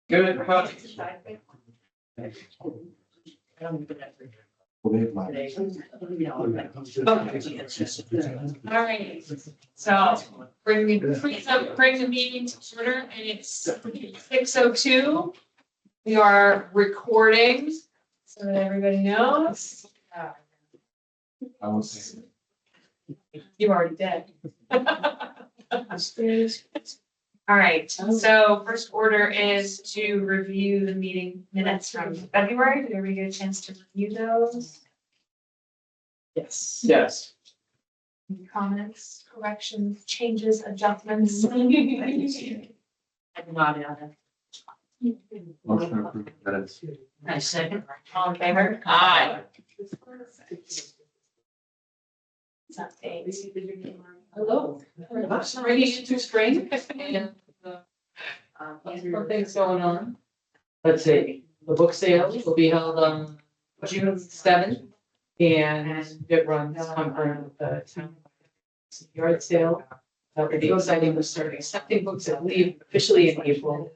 Good. All right, so bring the meeting to order, and it's 6:02. We are recording, so that everybody knows. I will say. You already did. All right, so first order is to review the meeting minutes from February. Did everybody get a chance to review those? Yes. Yes. Any comments, corrections, changes, adjustments? I'm not on it. Motion approved minutes. I second. All in favor? Aye. Hello. Ready into spring and some things going on. Let's see, the book sale will be held on June 7th. And it runs concurrent with the town yard sale. That will be exciting. We'll start accepting books, I believe, officially in April.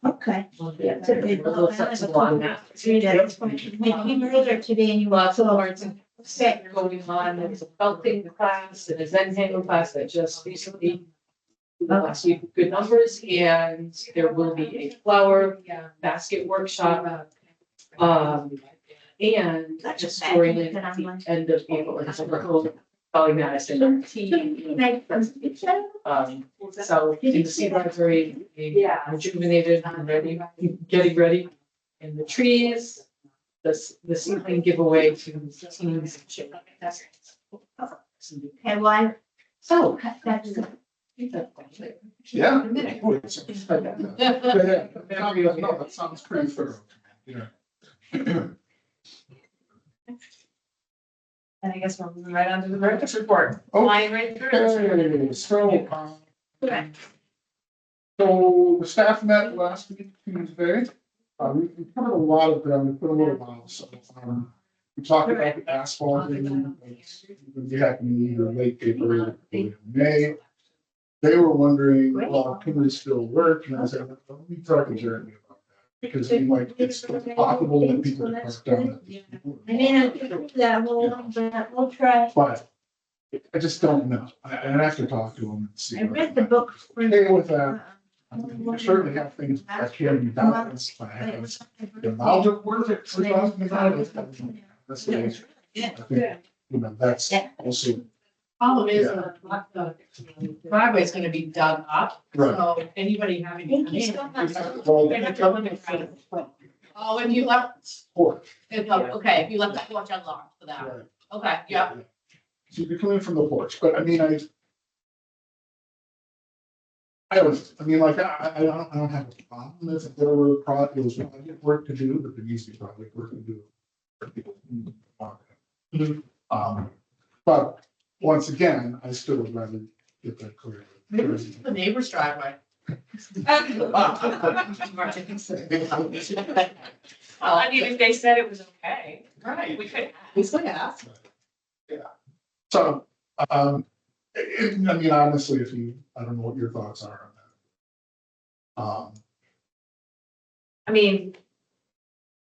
Okay. Yeah, a little flexible on that. We came earlier today and you. Lots of arts and set going on. There's a felting class and a Zen tango class that just recently last week, good numbers, and there will be a flower basket workshop. And just storing in at the end of April, and so we're holding Valley Madison tea. So in the Sea Library, rejuvenated and ready, getting ready. And the trees, the seedling giveaway to teens and children. Okay, well, So. that's. Yeah. Minute. No, that sounds pretty thorough. Yeah. And I guess we're moving right on to the director's report. Oh. Flying right through. Okay, so the staff met last week, Tuesday. We covered a lot of ground, we put a little while, so, we talked about the asphalt. We had your late paper in May. They were wondering, well, can we still work? And I said, let me talk to Jeremy about that. Because it's possible that people park down. I mean, I think that we'll try. But I just don't know. I have to talk to them and see. I read the book. Okay with that. I certainly have things that can be done, but I have the amount of work that we're talking about is. That's the issue. I think, that's also. Problem is, the driveway is gonna be dug up, Right. so anybody having. Thank you so much. Oh, and you left, Porch. okay, if you left the porch unlocked for that, Right. okay, yeah. So you're coming from the porch, but I mean, I don't have a problem if there were project work to do, but there needs to be project work to do. For people who want it. But once again, I still would rather get that clear. Maybe it's the neighbor's driveway. I mean, if they said it was okay, Right, we could. we could ask. Yeah. So, I mean, honestly, I don't know what your thoughts are on that. I mean,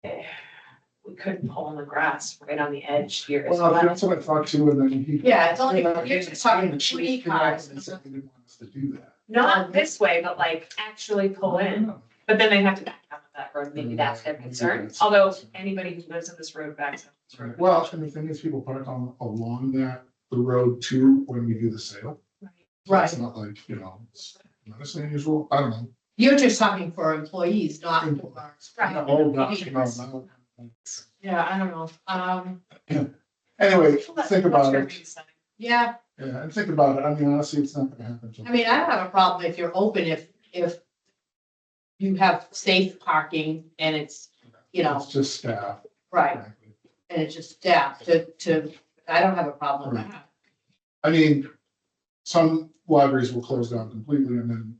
we couldn't pull in the grass right on the edge here. Well, that's what I thought too, and then he. Yeah, it's only, you're just talking tree cars. And said they didn't want us to do that. Not this way, but like actually pull in, but then they have to back out of that road, maybe that's their concern. Although anybody who lives on this road backs up this road. Well, and the thing is, people park along the road too, when we do the sale. Right, It's not like, it's not as unusual, I don't know. you're just talking for employees, not for. Right. Oh, gosh, no. Yeah, I don't know, Anyway, think about it. yeah, Yeah, and think about it. I mean, honestly, it's not gonna happen. I mean, I don't have a problem if you're open, if you have safe parking and it's, It's just staff. right, frankly. and it's just staff to, I don't have a problem with that. I mean, some libraries will close down completely and then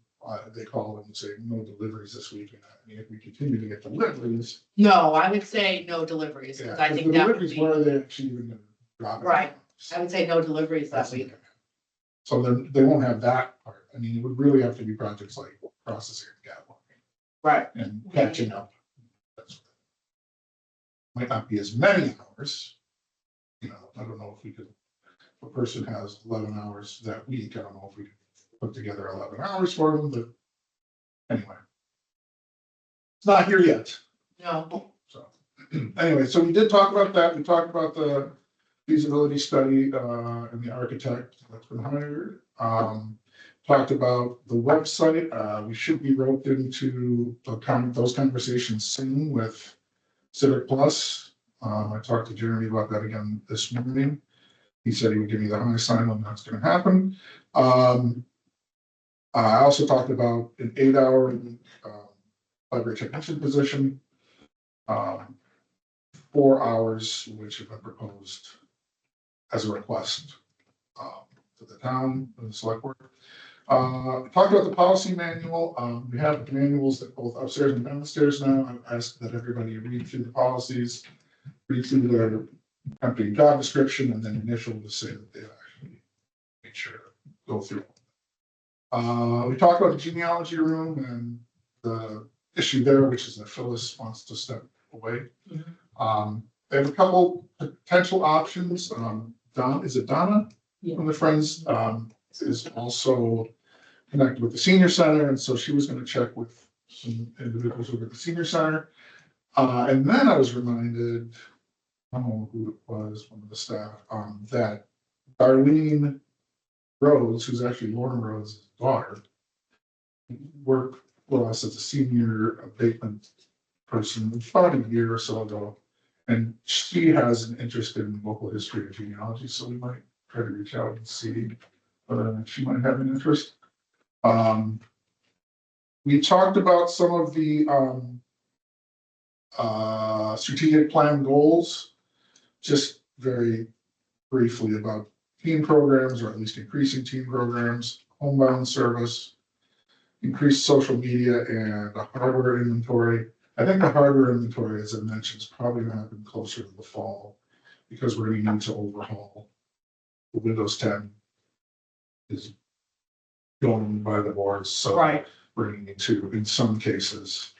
they call them and say, no deliveries this week. And I mean, if we continue to get deliveries. No, I would say no deliveries, Yeah, because I 'cause think that would deliveries, be, where are they actually even gonna drop it? Right. I would say no deliveries that That's week. okay. So then they won't have that part. I mean, it would really have to be projects like processing Gatwick. Right. and catching up. Might not be as many hours. You know, I don't know if we could, if a person has 11 hours that week, I don't know if we could put together 11 hours for them, but anyway. It's not here yet. No, So, anyway, so we did talk about that. We talked about the feasibility study, and the architect that's been hired. Talked about the website. We should be roped into those conversations soon with Civic Plus. I talked to Jeremy about that again this morning. He said he would give me the high sign when that's gonna happen. I also talked about an 8-hour, library technician position. 4 hours, which have been proposed as a request to the town, and the select board. Talked about the policy manual. We have manuals that both upstairs and downstairs now. I've asked that everybody read through the policies, read through their company job description, and then initial to say that they actually make sure to go through. We talked about the genealogy room and the issue there, which is that Phyllis wants to step away. They have a couple potential options. Is it Donna? Yeah. From the Friends, is also connected with the senior center, and so she was gonna check with some individuals over at the senior center. And then I was reminded, I don't know who it was, one of the staff, that Darlene Rhodes, who's actually Lorna Rhodes' daughter, worked for us as a senior abatement person about a year or so ago. And she has an interest in local history and genealogy, so we might try to reach out and see whether she might have an interest. We talked about some of the strategic plan goals, just very briefly about team programs, or at least increasing team programs, homebound service, increased social media, and a hardware inventory. I think the hardware inventory, as I mentioned, is probably gonna happen closer to the fall, because we're gonna need to overhaul the Windows 10 is going by the boards, so right. we're gonna need to, in some cases,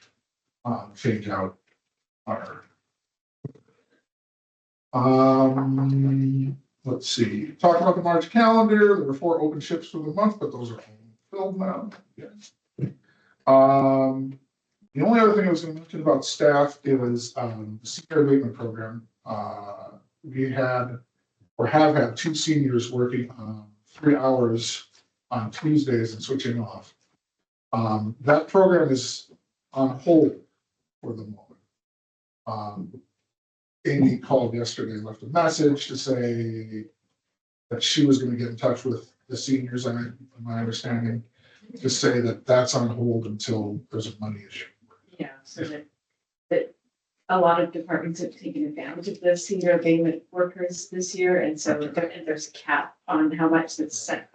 change out our. Let's see, talk about the March calendar. There were 4 open ships for the month, but those are all filled now. Yes. The only other thing I was gonna mention about staff is, the senior abatement program. We had, or have had 2 seniors working 3 hours on Tuesdays and switching off. That program is on hold for the moment. Amy called yesterday, left a message to say that she was gonna get in touch with the seniors, and my understanding, to say that that's on hold until there's a money issue. Yeah, so that a lot of departments have taken advantage of the senior abatement workers this year, and so there's a cap on how much that's set.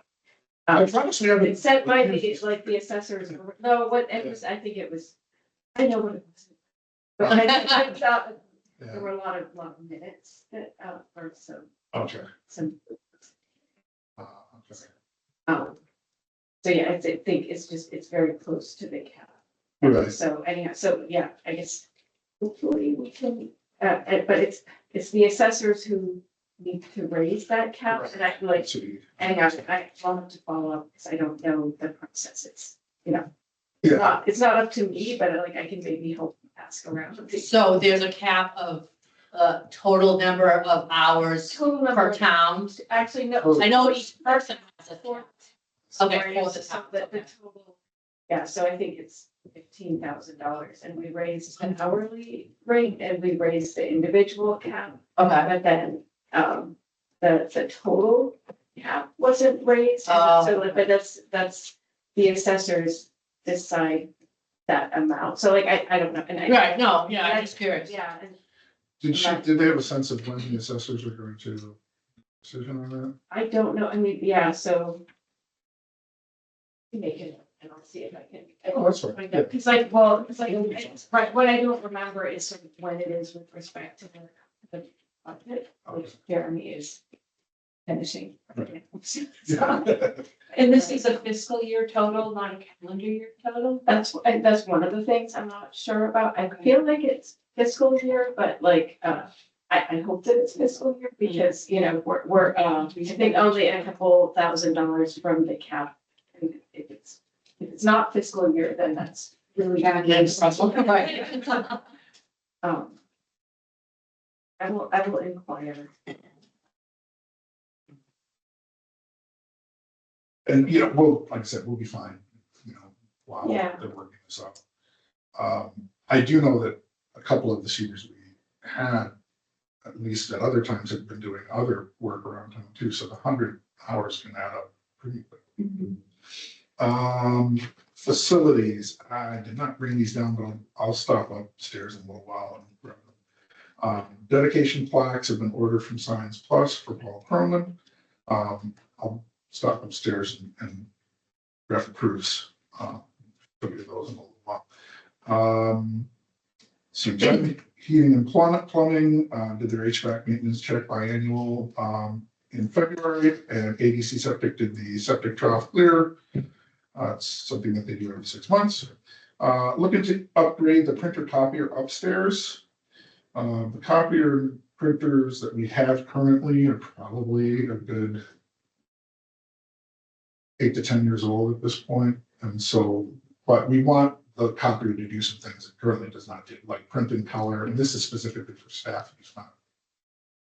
I promise we haven't. It's set by the, like, the assessors, no, what it was, I think it was, I know what it was. But I thought there Yeah, were a lot of minutes that, or okay. some, Okay. so yeah, I think it's very close to the cap. Right. So anyhow, so yeah, I guess hopefully we can, but it's the assessors who need to raise that cap, and I feel like, See, anyhow, I wanted to follow up because I don't know the process. It's, yeah, it's not up to me, but like I can maybe help ask around. So there's a cap of total number of hours Total number per of town. actually, no. I know each person has a Four. cap. Okay, Sorry, for the so town, the okay. total, yeah, so I think it's $15,000, and we raised an hourly rate, and we raised the individual cap, Okay, but then, the total cap wasn't raised, and Oh. so, but that's the assessors decide that amount, so like, I don't know, and I. right, no, yeah, I'm just curious. Yeah, and did they have a sense of when the assessors are going to decision on that? I don't know, I mean, yeah, so. Make it, and I'll see if I can. Oh, that's fine. Find out. Cause like, well, it's like, right, what I don't remember is sort of when it is with respect to the budget, which Jeremy is finishing. Yeah. And this is a fiscal year total, not a calendar year total. That's one of the things I'm not sure about. I feel like it's fiscal year, but like, I hope that it's fiscal year because, you know, we're, I think only a couple $1,000s from the cap. And if it's not fiscal year, then that's really bad. Yes. I will inquire. And, you know, we'll, like I said, we'll be fine, you know, while Yeah. they're working this out. I do know that a couple of the seniors we had, at least at other times, have been doing other work around town too, so the 100 hours can add up pretty quick. Facilities, I did not bring these down, but I'll stop upstairs in a little while and grab them. Dedication plaques have been ordered from Science Plus for Paul Perlman. I'll stop upstairs and grab the proofs. Show you those in a little while. So heating and plumbing, did their HVAC maintenance check biannual in February, and ADC Septic did the septic trough clear. It's something that they do every 6 months. Looking to upgrade the printer copier upstairs. The copier printers that we have currently are probably a good 8 to 10 years old at this point. And so, but we want the copier to do some things it currently does not do, like print in color. And this is specifically for staff use, not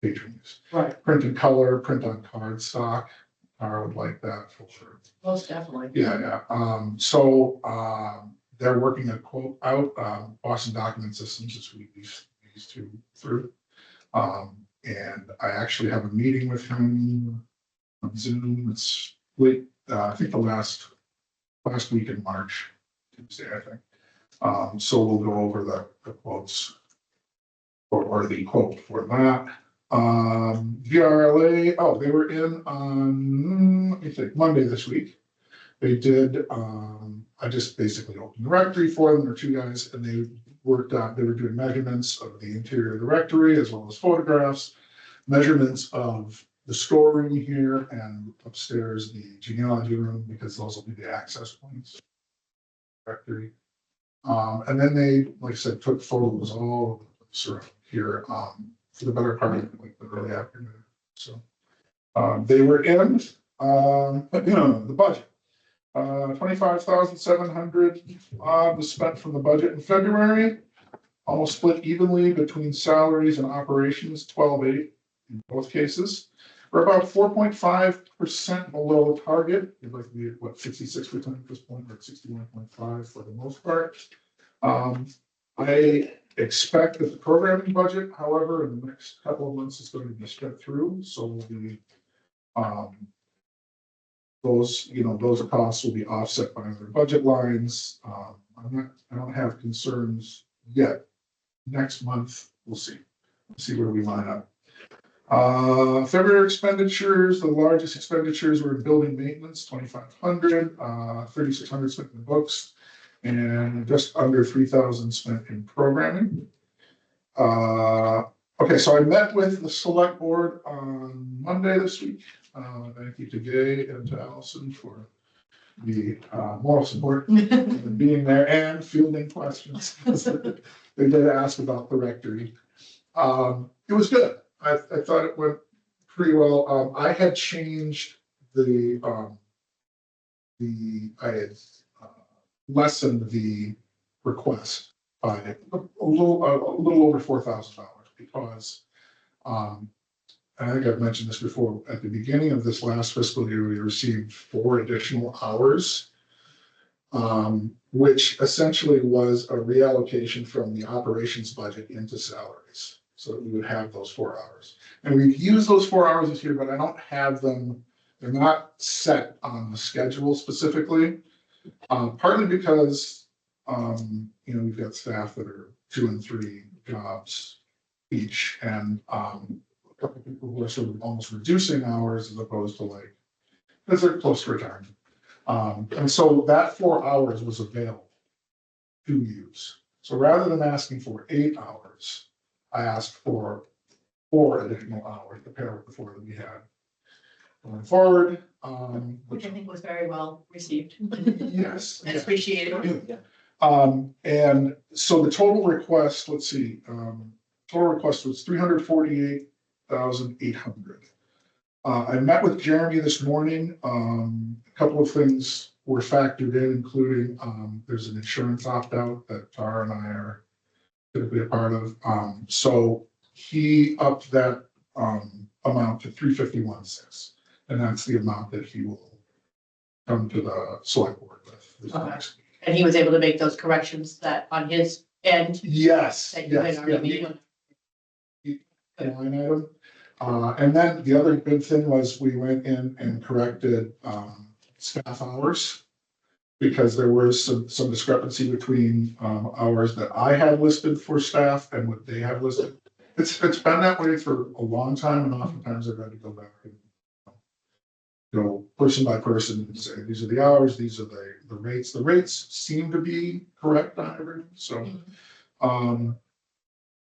patron use. Right. Print in color, print on cardstock. I would like that for sure. Most definitely. Yeah. So they're working a quote out, Boston Document Systems is who these two through. And I actually have a meeting with him on Zoom. It's late, I think the last week in March, Tuesday, I think. So we'll go over the quotes or the quote for that. VRLA, they were in on, let me think, Monday this week. They did, I just basically opened the rectory for them, there are two guys, and they worked on, they were doing measurements of the interior of the rectory as well as photographs, measurements of the storeroom here and upstairs, the genealogy room, because those will be the access points. Rectory. And then they, like I said, took photos all around here for the better part of like the early afternoon. So they were in the budget. 25,700 was spent from the budget in February, almost split evenly between salaries and operations, 12.8 in both cases. We're about 4.5% below target. We'd like to be at what 66% at this point, or 61.5 for the most part. I expect that the programming budget, however, in the next couple of months is going to be spent through, so we'll be those costs will be offset by other budget lines. I don't have concerns yet. Next month, we'll see. Where we line up. February expenditures, the largest expenditures were in building maintenance, 2,500, 3,600 spent in the books, and just under 3,000 spent in programming. Okay, so I met with the select board on Monday this week. Thank you to Gay and to Allison for the moral support and being there and fielding questions. They did ask about the rectory. It was good. I thought it went pretty well. I had changed I had lessened the request by a little over $4,000 because I think I've mentioned this before. At the beginning of this last fiscal year, we received 4 additional hours, which essentially was a reallocation from the operations budget into salaries. So that we would have those 4 hours. And we've used those 4 hours this year, but I don't have them, they're not set on the schedule specifically. Partly because, we've got staff that are 2 and 3 jobs each, and a couple of people who are sort of almost reducing hours as opposed to like, because they're close to retirement. And so that 4 hours was available to use. So rather than asking for 8 hours, I asked for 4 additional hours to pair with the 4 that we had. going forward. Which I think was very well received. Yes. I appreciate it. And so the total request, let's see, total request was 348,800. I met with Jeremy this morning. A couple of things were factored in, including, there's an insurance opt-out that Tara and I are typically a part of. So he upped that, amount to 351,600. And that's the amount that he will come to the select board with this Okay. next week. And he was able to make those corrections that on his end. Yes, That you had yes, already yeah, made. line item. And then the other big thing was we went in and corrected, staff hours. Because there was some discrepancy between, hours that I had listed for staff and what they have listed. It's been that way for a long time, and oftentimes I've had to go back and go person by person and say, these are the hours, these are the rates. The rates seem to be correct on everything, so.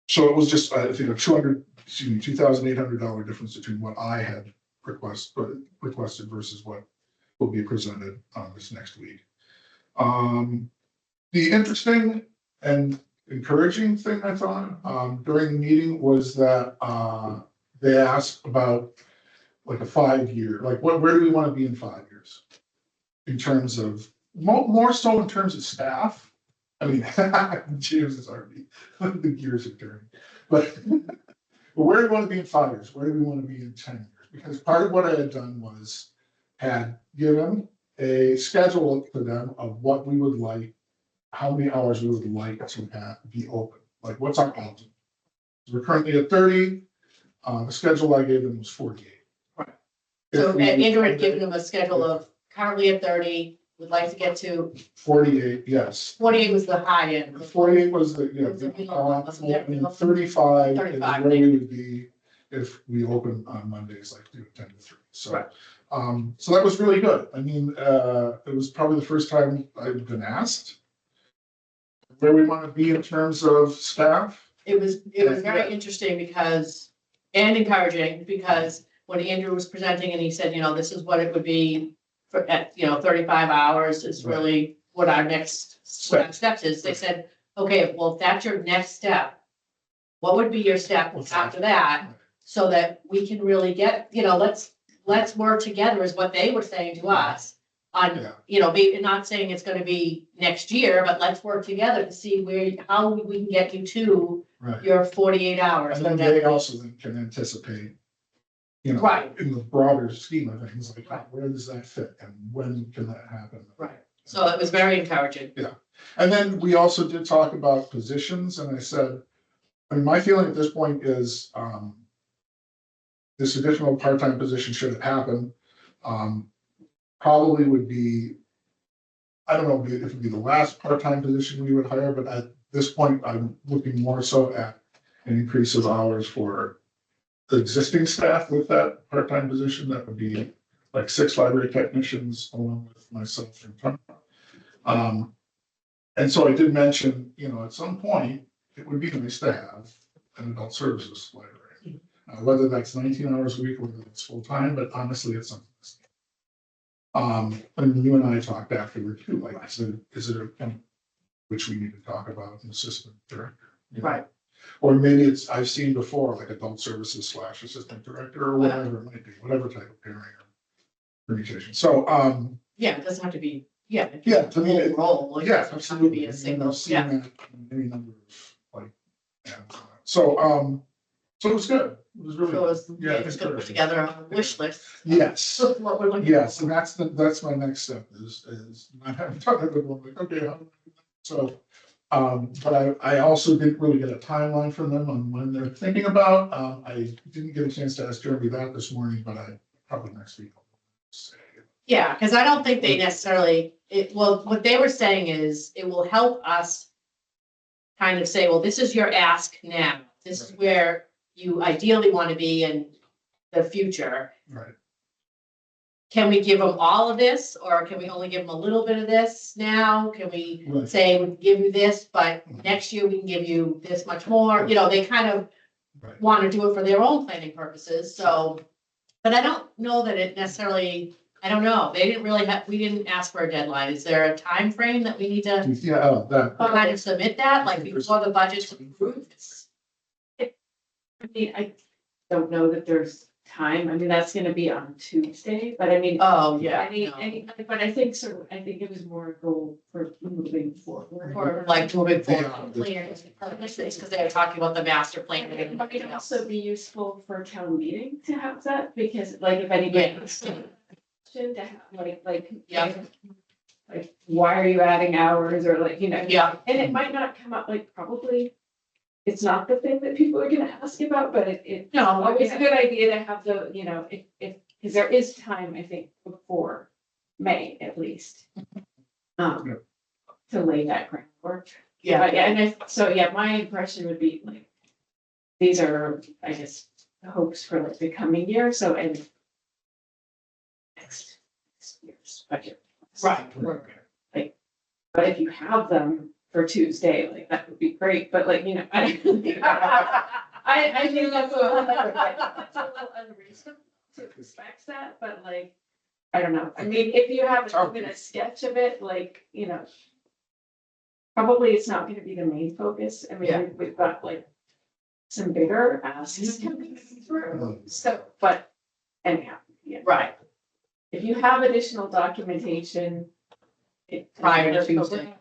So it was just, I think, a $2,800 difference between what I had requested versus what will be presented, this next week. The interesting and encouraging thing I thought, during the meeting was that, they asked about like a 5-year, like where do we want to be in 5 years? In terms of, more so in terms of staff. I mean, James is already, the gears are turning, but where do we want to be in 5 years? Where do we want to be in 10 years? Because part of what I had done was had given a schedule to them of what we would like, how many hours we would like to have be open. Like, what's our optimum? We're currently at 30. The schedule I gave them was 48. Right. If So we- Andrew had given him a schedule of currently at 30, would like to get to 48, yes. 48 was the high end. 48 was the, It was the middle one, wasn't it? and 35 is 35, where we would be if we open on Mondays, like 10 to 3. So, Right. So that was really good. I mean, it was probably the first time I've been asked where we want to be in terms of staff. It was very interesting because, and encouraging, because when Andrew was presenting and he said, this is what it would be for, at, 35 hours is Right. really what our next steps is. They said, okay, well, if that's your next step, what would be your step after that? So that we can really get, let's work together is what they were saying to us. On, maybe not saying it's gonna be next year, but let's work together to see how we can get you to Right. your 48 hours. And then they also then can anticipate, Right. in the broader scheme of things, like Right. where does that fit and when can that happen? Right. So it was very encouraging. And then we also did talk about positions, and I said, I mean, my feeling at this point is, this additional part-time position, should it happen, probably would be, I don't know if it would be the last part-time position we would hire, but at this point, I'm looking more so at an increase of hours for the existing staff with that part-time position. That would be like 6 library technicians along with myself and Tom. And so I did mention, at some point, it would be nice to have an adult services library. Whether that's 19 hours a week or whether it's full-time, but honestly, it's something. And you and I talked afterward too, like, is it a point which we need to talk about an assistant director? Right. Or maybe it's, I've seen before, like adult services / assistant director or whatever it might be, whatever type of pairing or permutation. So, Yeah, it doesn't have to be, to me, a role. It yeah, doesn't have to absolutely. be I a mean, single, I've seen that in any number of like, so it was good. It was really, So it's, yeah, it's gonna put together a wish list. yes. of What we're looking. Yes, for. and that's my next step is not having talked with them, like, okay, how do I do that? So, but I also didn't really get a timeline from them on when they're thinking about. I didn't get a chance to ask Jeremy that this morning, but I probably next week. Yeah, because I don't think they necessarily, what they were saying is, it will help us kind of say, well, this is your ask now. This is where you ideally want to be in the future. Right. Can we give them all of this, or can we only give them a little bit of this now? Can we Right. say, we can give you this, but next year we can give you this much more? They kind of Right. want to do it for their own planning purposes, so But I don't know that it necessarily, I don't know, they didn't really have, we didn't ask for a deadline. Is there a time frame that we need to Yeah, that. kind of submit that, like before the budget's approved? I mean, I don't know that there's time. I mean, that's gonna be on Tuesday, but I mean. Oh, yeah. But I think I think it was more a goal for moving forward. Or like moving forward, Yeah. plans and purposes, because they were talking about the master plan and It might everything else. also be useful for town meeting to have that, because like if anybody. Yeah. To have like. Yeah. Like, why are you adding hours or like, you know? Yeah. And it might not come up, like, probably, it's not the thing that people are gonna ask about, but it's No, always a good idea to have the, you know, if, because there is time, I think, before May at least. To lay that groundwork. Yeah, But yeah, my impression would be like, these are, I guess, the hopes for like the coming year, so and next year's budget. right. But if you have them for Tuesday, like that would be great, but like, you know, I think that's a little unreasonable to expect that, but like, I don't know. I mean, if you have even a sketch of it, like, you know, probably it's not gonna be the main focus. I Yeah. mean, we've got like some bigger asks coming through, so, but anyhow, yeah. Right, If you have additional documentation. Prior to Tuesday.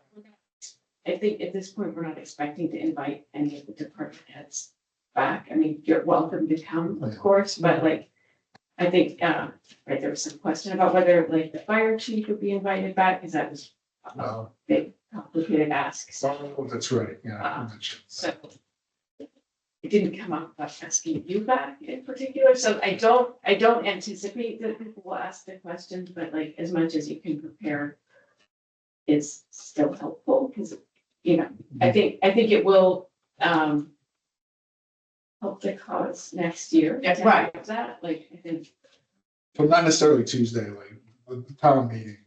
I think at this point, we're not expecting to invite any of the department heads back. I mean, you're welcome to come, of course, but like, I think, right, there was some question about whether like the fire chief would be invited back, because that was a No. big complicated ask. Oh, that's right, yeah. So it didn't come up about asking you back in particular, so I don't anticipate that people will ask the questions, but like as much as you can prepare is still helpful, because, you know, I think it will help the cause next year. That's to right. have that, like, I think Not necessarily Tuesday, like the town meeting.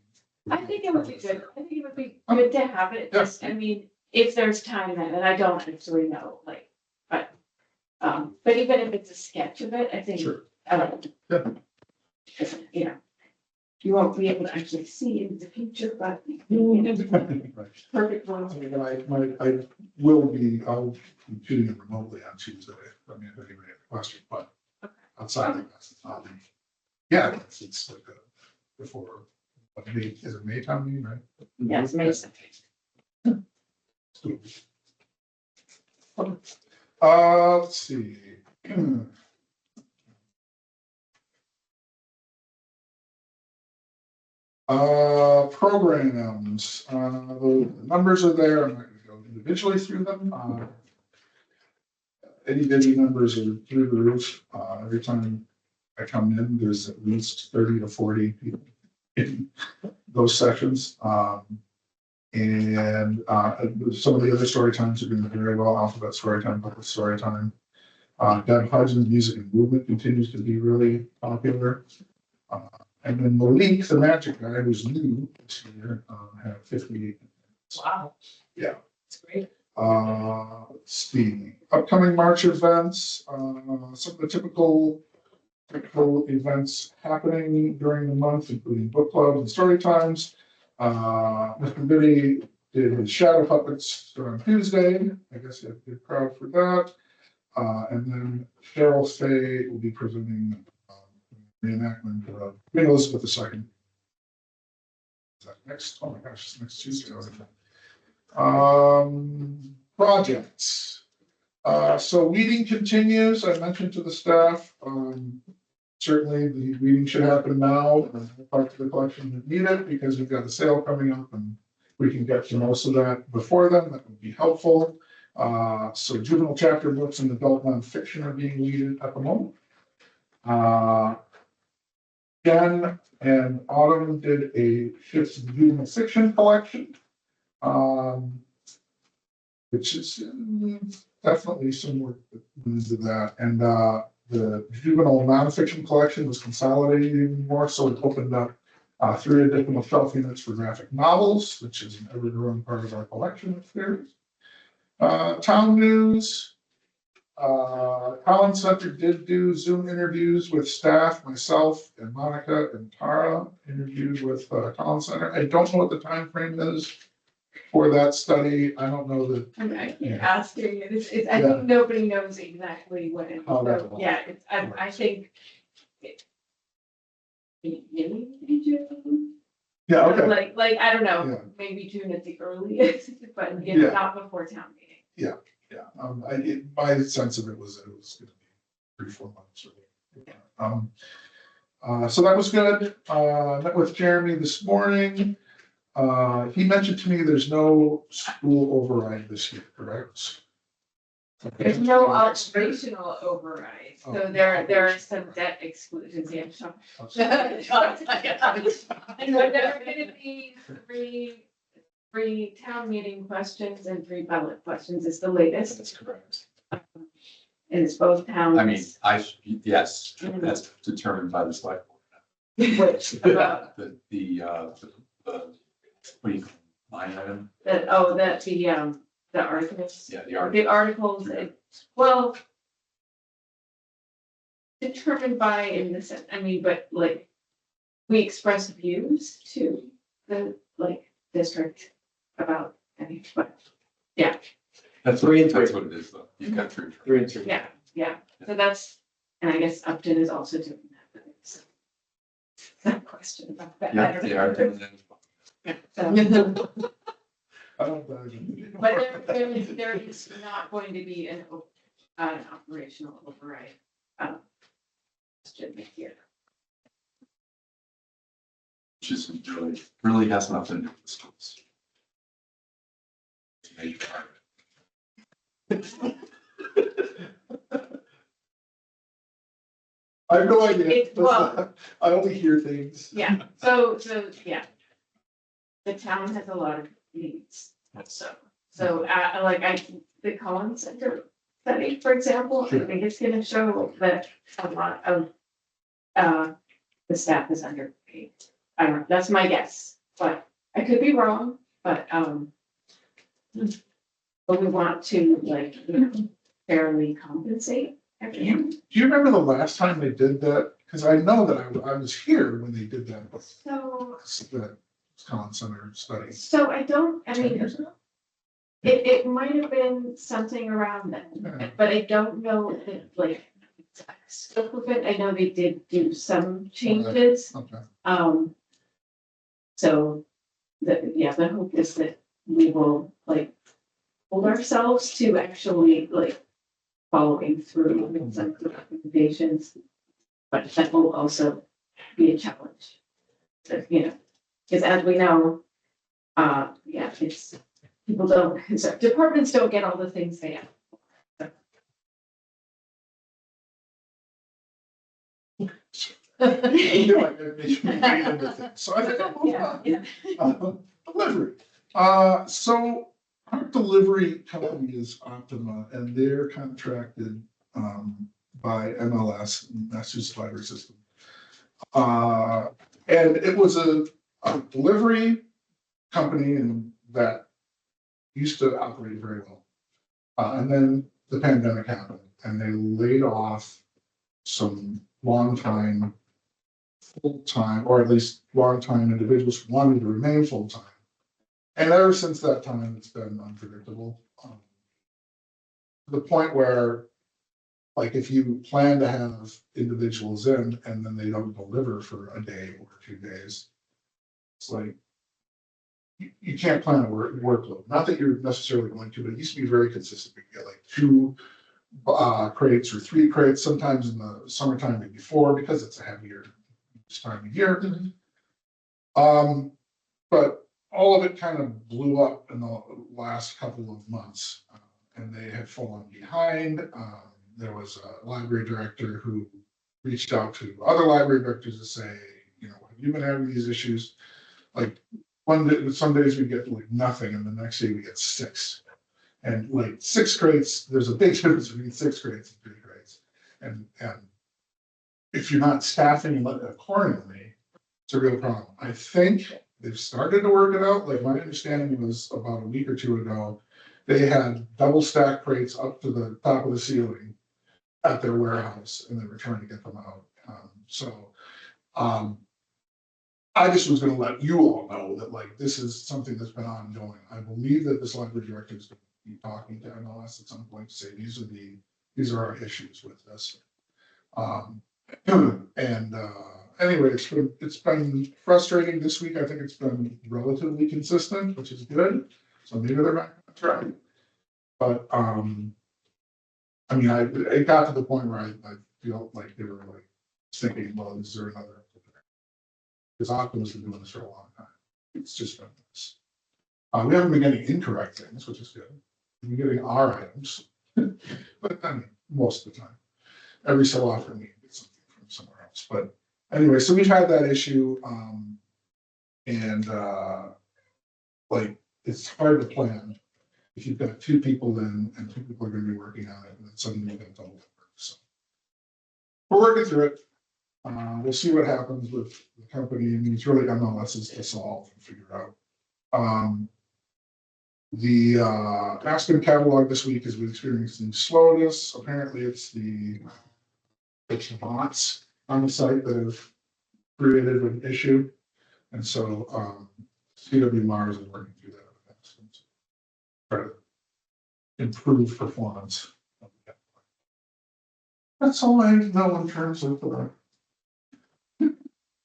it would be good. I think it would be good to have it, just, I mean, if there's time then, and I don't actually know, like, but even if it's a sketch of it, I think. Sure. Yeah. Yeah. You know, you won't be able to actually see into the future, but, you know, Right. perfect I one. mean, I will be, I'll be tuning in remotely on Tuesday. I mean, if anybody has a question, but outside of that, yeah, it's like before, what, May, is it May time meeting, right? Yes, Mason. Let's see. Programs, the numbers are there. I'm not gonna go individually through them. Itty bitty numbers are through the roof. Every time I come in, there's at least 30 to 40 people in those sessions. And some of the other story times are doing very well. Alphabet story time, public story time. Deb Hudson's music and movement continues to be really popular. And then Malik, the magic guy, who's new this year, had 58 minutes. Wow. Yeah. It's great. Let's see, upcoming March events, some of the typical events happening during the month, including book clubs and story times. Mr. Biddy did his shadow puppets on Tuesday. I guess he had a good crowd for that. And then Cheryl Fay will be presenting reenactment of Queen Elizabeth II. Is that next? Oh my gosh, it's next Tuesday. Projects. So weeding continues. I mentioned to the staff, certainly the weeding should happen now. Part of the collection is needed because we've got a sale coming up and we can get to most of that before then. That would be helpful. So juvenile chapter books and adult nonfiction are being weeded at the moment. Jen and Autumn did a Shifts in Juvenile Fiction collection, which is definitely some work that goes into that. And the juvenile nonfiction collection was consolidated even more, so it opened up 3 additional shelf units for graphic novels, which is an ever-growing part of our collection of series. Town news. Collins Center did do Zoom interviews with staff, myself and Monica and Tara interviewed with Collins Center. I don't know what the time frame is for that study. I don't know that. I keep asking, I Yeah. think nobody knows exactly what it is. How that So, will- yeah, I think. Maybe June. Yeah, okay. Like, I don't Yeah. know, maybe June at the earliest, but Yeah. it's not before town meeting. Yeah, my sense of it was that it was gonna be 3-4 months. So that was good. Met with Jeremy this morning. He mentioned to me there's no school override this year, correct? There's no operational override, so Oh. there are some debt exclusions, yeah, so. And there are gonna be three town meeting questions and 3 ballot questions is the latest, That's correct. and it's both towns. I mean, yes, that's determined by the select board. Which, about, The, what do you call it, line item? the articles. Yeah, the article. The articles, well. Determined by in the sense, I mean, but like, we express views to the, like, district about, I mean, but, That's Three and that's three. what it is, though. You've got 3. 3 and 3. yeah, so that's, and I guess Upton is also doing that, but it's. No question about that. I Yeah, don't they know. are doing that. So, I don't know. but there is not going to be an operational override. Question here. Which is really has nothing to do with the schools. It's a major part I have no idea. It- well- I only hear things. Yeah, yeah. The town has a lot of needs, so, the Collins Center study, for example, I Sure. think it's gonna show that a lot of, the staff is underpaid. I don't know, that's my guess, but I could be wrong, but we want to, like, fairly compensate everyone. Do you remember the last time they did that? Because I know that I was here when they did that, that Collins Center study. So I don't, I 10 mean, years ago? it might have been something around Yeah. then, but I don't know the, like, exact scope of it. I know they did do some changes. Okay. So the hope is that we will, like, hold ourselves to actually, like, following through with some of the recommendations. But that will also be a challenge. So, because as we know, it's, people don't, so departments don't get all the things they have. I feel like they should be reading into things. So I think I'll move on. Delivery. So our delivery company is Optima, and they're contracted by MLS, Massachusetts Library System. And it was a delivery company and that used to operate very well. And then the pandemic happened and they laid off some longtime full-time, or at least longtime individuals who wanted to remain full-time. And ever since that time, it's been unpredictable. To the point where, like, if you plan to have individuals in and then they don't deliver for a day or 2 days, it's like, you can't plan a workload. Not that you're necessarily going to, but it used to be very consistent. We get like 2 crates or 3 crates, sometimes in the summertime maybe 4, because it's a heavier time of year. But all of it kind of blew up in the last couple of months, and they had fallen behind. There was a library director who reached out to other library directors to say, have you been having these issues? Like, one day, some days we get like nothing, and the next day we get 6. And like 6 crates, there's a big difference between 6 crates and 3 crates. And if you're not staffing accordingly, it's a real problem. I think they've started to work it out. Like, my understanding was about a week or 2 ago, They had double stack crates up to the top of the ceiling at their warehouse, and they were trying to get them out. I just was gonna let you all know that like, this is something that's been ongoing. I believe that this library director is gonna be talking to MLS at some point to say, these are our issues with this. Anyway, it's been frustrating this week. I think it's been relatively consistent, which is good. So maybe they're back on track. But, I mean, it got to the point where I feel like they were like thinking, well, is there another? Because Optimus has been doing this for a long time. It's just been this. We haven't been getting incorrect things, which is good. We've been getting our items, but I mean, most of the time. Every so often we get something from somewhere else. But anyway, so we've had that issue, like it's hard to plan if you've got two people in and two people are going to be working on it, and then suddenly you're going to double work. So we're working through it. We'll see what happens with the company. I mean, it's really MLS's to solve and figure out. The Aspen catalog this week has been experiencing slowness. Apparently, it's the bots on the site that have created an issue, and so CW Mars is working through that. Try to improve performance. That's all I know in terms of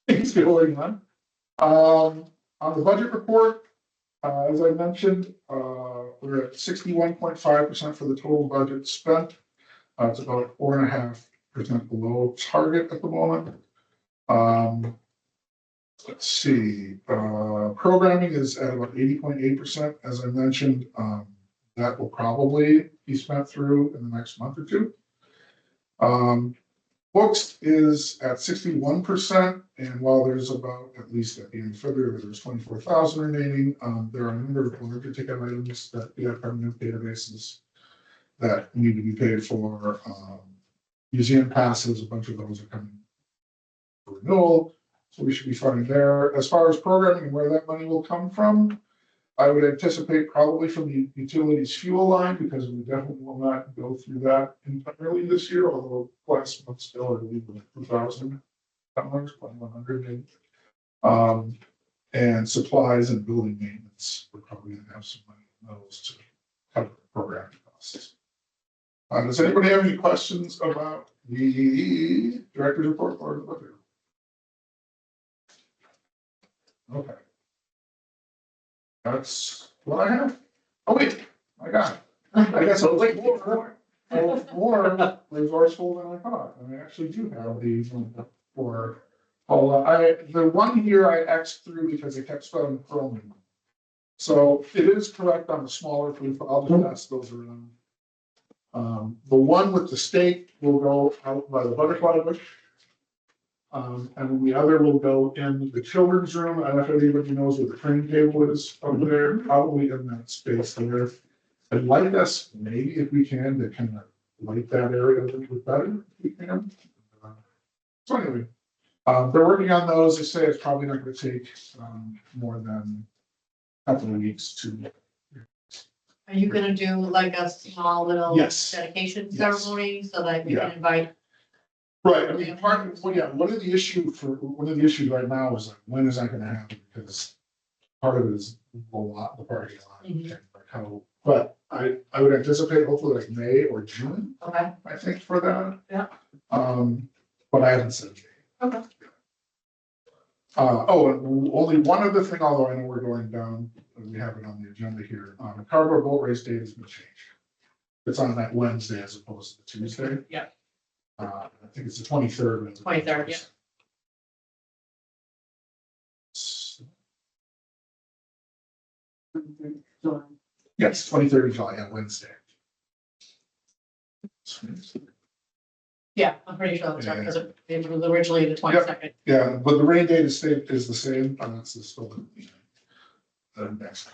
things going on. On the budget report, as I mentioned, we're at 61.5% for the total budget spent. It's about 4.5% below target at the moment. Let's see, programming is at about 80.8%. As I mentioned, that will probably be spent through in the next month or two. Books is at 61%, and while there's about, at least at the end of February, there's 24,000 remaining, there are a number of larger ticket items that we have permanent databases that need to be paid for. Museum passes, a bunch of those are coming for renewal, so we should be fine there. As far as programming and where that money will come from, I would anticipate probably from the utilities fuel line, because we definitely will not go through that entirely this year, although last month still, I believe, was $2,000, $2,100 maybe. And supplies and building maintenance, we're probably gonna have some money in those to cover programming costs. Does anybody have any questions about the director's report or the budget? Okay. That's what I have. Oh, wait, I got it. I guess I was more resourceful than I thought. And I actually do have these for Paula. The one here I X'd through because it kept spelling chromium. So it is correct on the smaller proof. I'll just pass those around. The one with the stake will go out by the butterfly bush. And the other will go in the children's room. I don't know if anybody knows where the training table is over there, probably in that space there. I'd like us, maybe if we can, to kind of light that area a little bit better, if we can. So anyway, they're working on those. They say it's probably not going to take more than a couple of weeks to. Are you gonna do like a small little Yes. dedication Yes. ceremony so that we Yeah. can invite? Right, I mean, part of, well, yeah, one of the issues right now is like, when is that gonna happen? Because part of it is the parking lot. Mhm. Like how, but I would anticipate hopefully like May or June, Okay. I think, for that. Yeah. But I haven't said a date. Okay. And only one other thing, although I know we're going down, we have it on the agenda here, the cardboard boat race date has been changed. It's on that Wednesday as opposed to the Tuesday. Yeah. I think it's the 23rd. 23rd, yeah. Yes, 23rd of July, yeah, Wednesday. Yeah, I'm pretty sure that's right, because it was originally the 22nd. Yeah, but the rain date is the same, and it's still the next.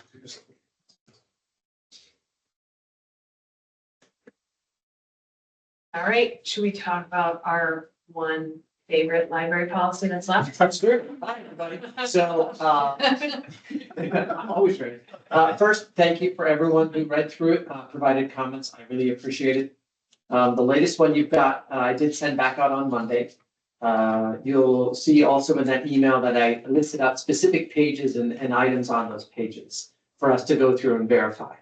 All right, should we talk about our one favorite library policy that's left. That's good. Hi, everybody. So, I'm always ready. First, thank you for everyone who read through it, provided comments. I really appreciate it. The latest one you've got, I did send back out on Monday. You'll see also in that email that I listed out specific pages and items on those pages for us to go through and verify.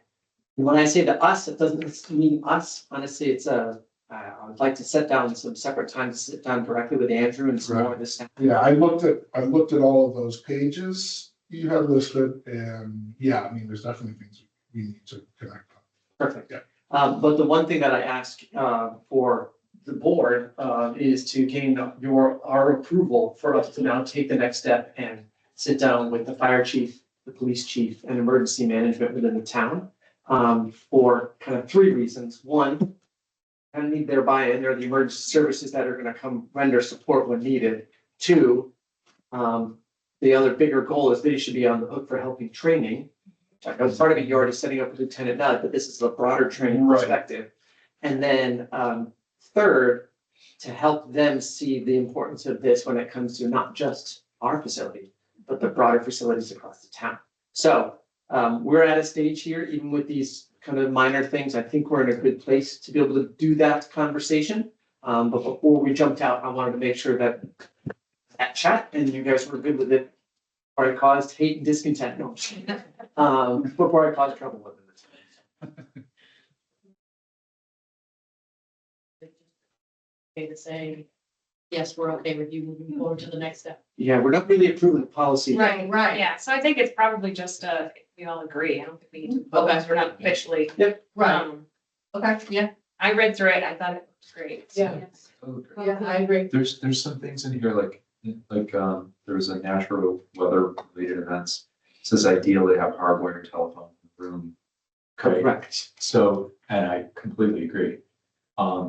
And when I say to us, it doesn't mean us. Honestly, it's I would like to set down some separate time to sit down directly with Andrew and some more of this. Yeah, I looked at all of those pages you had listed, and yeah, I mean, there's definitely things we need to connect on. Perfect. Yeah. But the one thing that I ask for the board is to gain our approval for us to now take the next step and sit down with the fire chief, the police chief, and emergency management within the town for kind of three reasons. One, I need their buy-in. They're the emergency services that are going to come render support when needed. Two, the other bigger goal is they should be on the hook for helping training. I know part of it you're already setting up with Lieutenant Nutt, but this is a broader training Right. perspective. And then third, to help them see the importance of this when it comes to not just our facility, but the broader facilities across the town. So we're at a stage here, even with these kind of minor things, I think we're in a good place to be able to do that conversation. But before we jumped out, I wanted to make sure that chat and you guys were good with it. Before I caused hate and discontent, no, before I caused trouble with it. Okay to say, yes, we're okay with you moving forward to the next step. Yeah, we're not really approving the policy. Right, Right. yeah, so I think it's probably just, we all agree, I don't think we need to vote, Okay. because we're not officially. Right, um, okay, yeah, I read through it, I thought it was great. so. Yeah. yeah, I agree. There's some things in here like there was a natural weather related events. It says ideally have hardware telephone in the room. Correct. So, and I completely agree.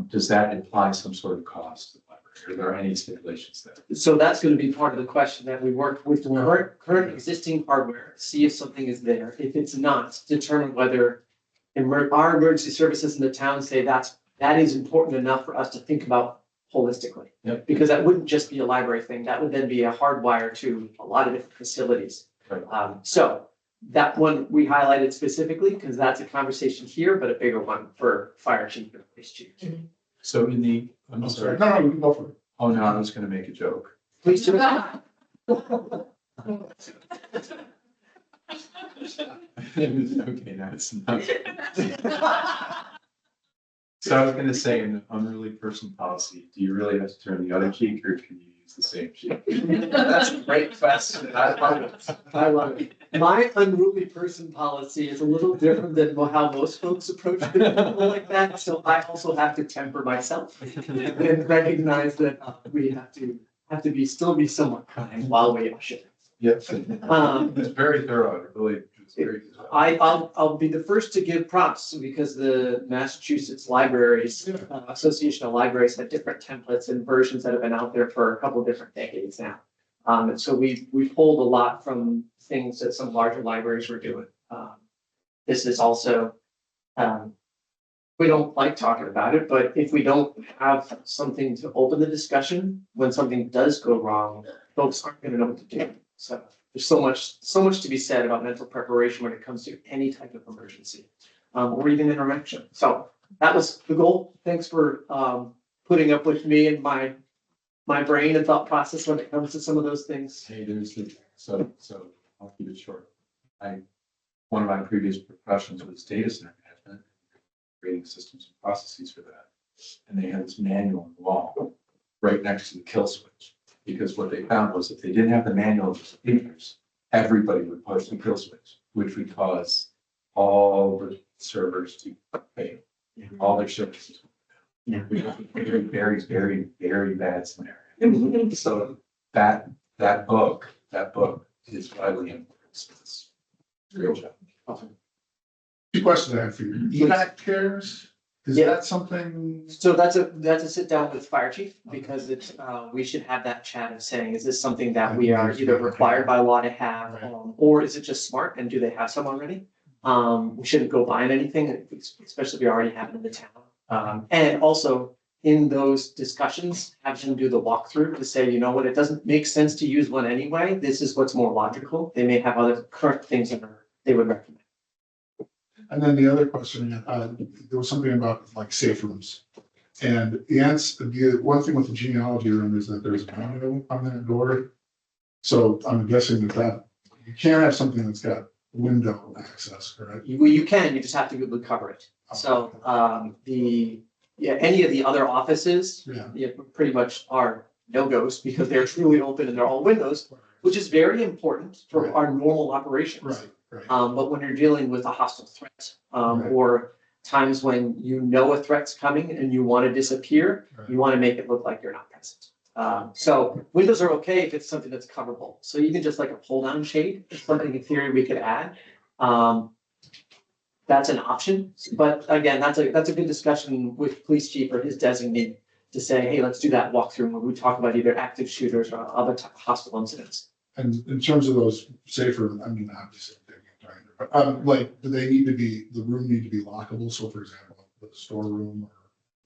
Does that imply some sort of cost to the library? Are there any stipulations there? So that's going to be part of the question that we work with the current existing hardware, see if something is there. If it's not, determine whether our emergency services in the town say that is important enough for us to think about holistically. Yep. Because that wouldn't just be a library thing. That would then be a hardwire to a lot of different facilities. Right. So that one we highlighted specifically because that's a conversation here, but a bigger one for fire chief and police chief. So in the, I'm I'm sorry. sorry, no, you can go for it. Oh, no, I was gonna make a joke. Please do. Okay, no, it's not. So I was gonna say, in the unruly person policy, do you really have to turn the other cheek or can you use the same cheek? That's a great question. I love it. I love it. My unruly person policy is a little different than how most folks approach people like that. So I also have to temper myself and recognize that we have to still be somewhat kind while we should. Yep. Um, It's very thorough, it really, it's very. I'll be the first to give props because the Massachusetts Libraries Association of Libraries had different templates and versions that have been out there for a couple of different decades now. And so we pulled a lot from things that some larger libraries were doing. This is also, we don't like talking about it, but if we don't have something to open the discussion, when something does go wrong, folks aren't gonna know what to do. So there's so much to be said about mental preparation when it comes to any type of emergency, or even interaction. So that was the goal. Thanks for putting up with me and my brain and thought process when it comes to some of those things. Hey, there's the, so I'll keep it short. One of my previous professions was data center management, creating systems and processes for that. And they had this manual on the wall right next to the kill switch. Because what they found was if they didn't have the manual of the features, everybody would push the kill switch, which would cause all the servers to fail, all their services. Very, very, very, very bad scenario. So that book is widely influenced. Real job. Awesome. Two questions I have for you. EVAC chairs, is Yeah. that something? So that's a sit down with fire chief because it's, we should have that chat of saying, is this something that we are either required by law to have, or is it just smart and do they have some already? We shouldn't go buying anything, especially if we already have it in the town. And also in those discussions, have them do the walkthrough to say, you know what, it doesn't make sense to use one anyway. This is what's more logical. They may have other current things that they would recommend. And then the other question, there was something about like safe rooms. And the answer, the one thing with the genealogy room is that there's a window on that door. So I'm guessing that you can't have something that's got window access, correct? You can, you just have to be able to cover it. So, any of the other offices, Yeah, pretty much are no-goes because they're truly open and they're all windows, which is very important for Right. our normal operations. right. But when you're dealing with a hostile threat, Right. or times when you know a threat's coming and you want to disappear, Right. you want to make it look like you're not present. So windows are okay if it's something that's coverable. So even just like a pull-down shade is something in theory we could add. That's an option, but again, that's a good discussion with police chief or his designee to say, hey, let's do that walkthrough where we talk about either active shooters or other hostile incidents. And in terms of those safer, I mean, obviously, but like, do they need to be, the room need to be lockable? So for example, the storeroom or.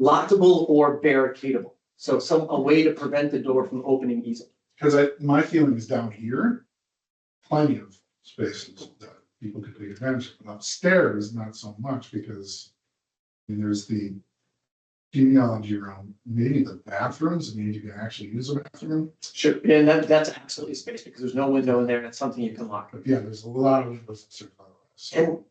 Lockable or barricadable. So a way to prevent the door from opening easily. Because my feeling is down here, plenty of spaces that people could take advantage of. But upstairs, not so much because I mean, there's the genealogy room, maybe the bathrooms, maybe you can actually use a bathroom. Sure, and that's absolutely space because there's no window in there and it's something you can lock. But yeah, there's a lot of windows. So,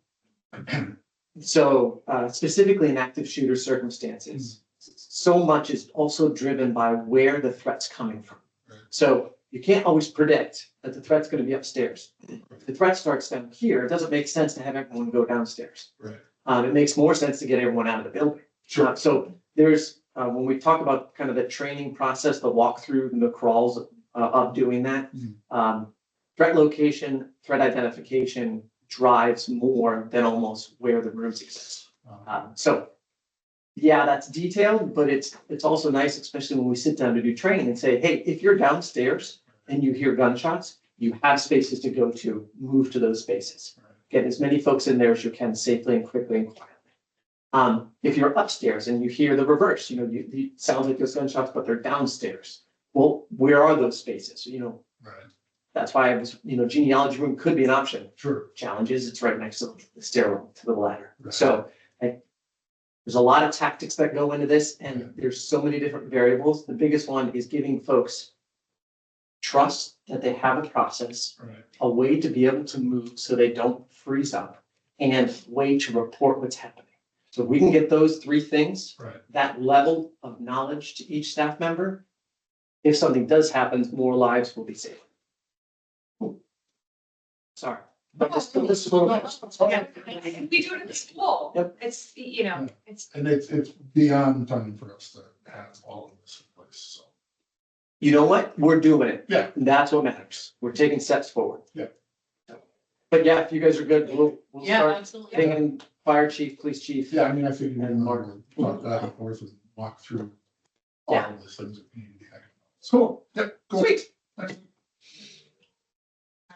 And so specifically in active shooter circumstances, so much is also driven by where the threat's coming from. Right. So you can't always predict that the threat's going to be upstairs. If the threat starts down here, it doesn't make sense to have everyone go downstairs. Right. It makes more sense to get everyone out of the building. Sure. So there's, when we talk about kind of the training process, the walkthrough and the crawls of doing that, threat location, threat identification drives more than almost where the rooms exist. So yeah, that's detailed, but it's also nice, especially when we sit down to do training and say, hey, if you're downstairs and you hear gunshots, you have spaces to go to, move to those spaces. Get as many folks in there as you can safely and quickly and quietly. If you're upstairs and you hear the reverse, it sounds like there's gunshots, but they're downstairs. Well, where are those spaces? Right. That's why I was, genealogy room could be an option. Sure. Challenge is it's right next to the stairwell to the ladder. Right. So there's a lot of tactics that go into this and there's so many different variables. The biggest one is giving folks trust that they have a process, Right. a way to be able to move so they don't freeze up, and a way to report what's happening. So if we can get those three things, Right. that level of knowledge to each staff member, if something does happen, more lives will be saved. Sorry. But this is a little- Yeah, we do it in the school. Yep. It's, it's, And it's beyond time for us to have all of this in place, so. You know what? We're doing it. Yeah. And that's what matters. We're taking steps forward. Yeah. But yeah, if you guys are good, we'll Yeah, start absolutely. thinking fire chief, police chief. Yeah, I mean, I figured we'd talk back and forth and walk through all Yeah. of the things that need to be acted on. Cool. Yep, cool. Sweet. all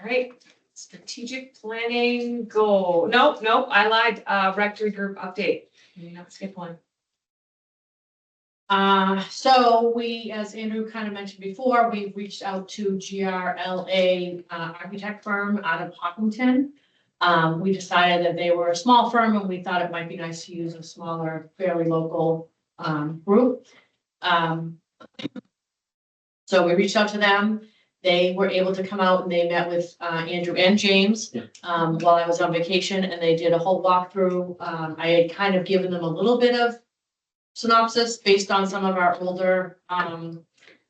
right. Strategic planning goal. Nope, I lied. Rectory group update. Maybe not skip one. So we, as Andrew kind of mentioned before, we've reached out to GRLA architect firm out of Hopkinton. We decided that they were a small firm and we thought it might be nice to use a smaller, fairly local group. So we reached out to them. They were able to come out and they met with Andrew and James while I was on vacation, and they did a whole walkthrough. I had kind of given them a little bit of synopsis based on some of our older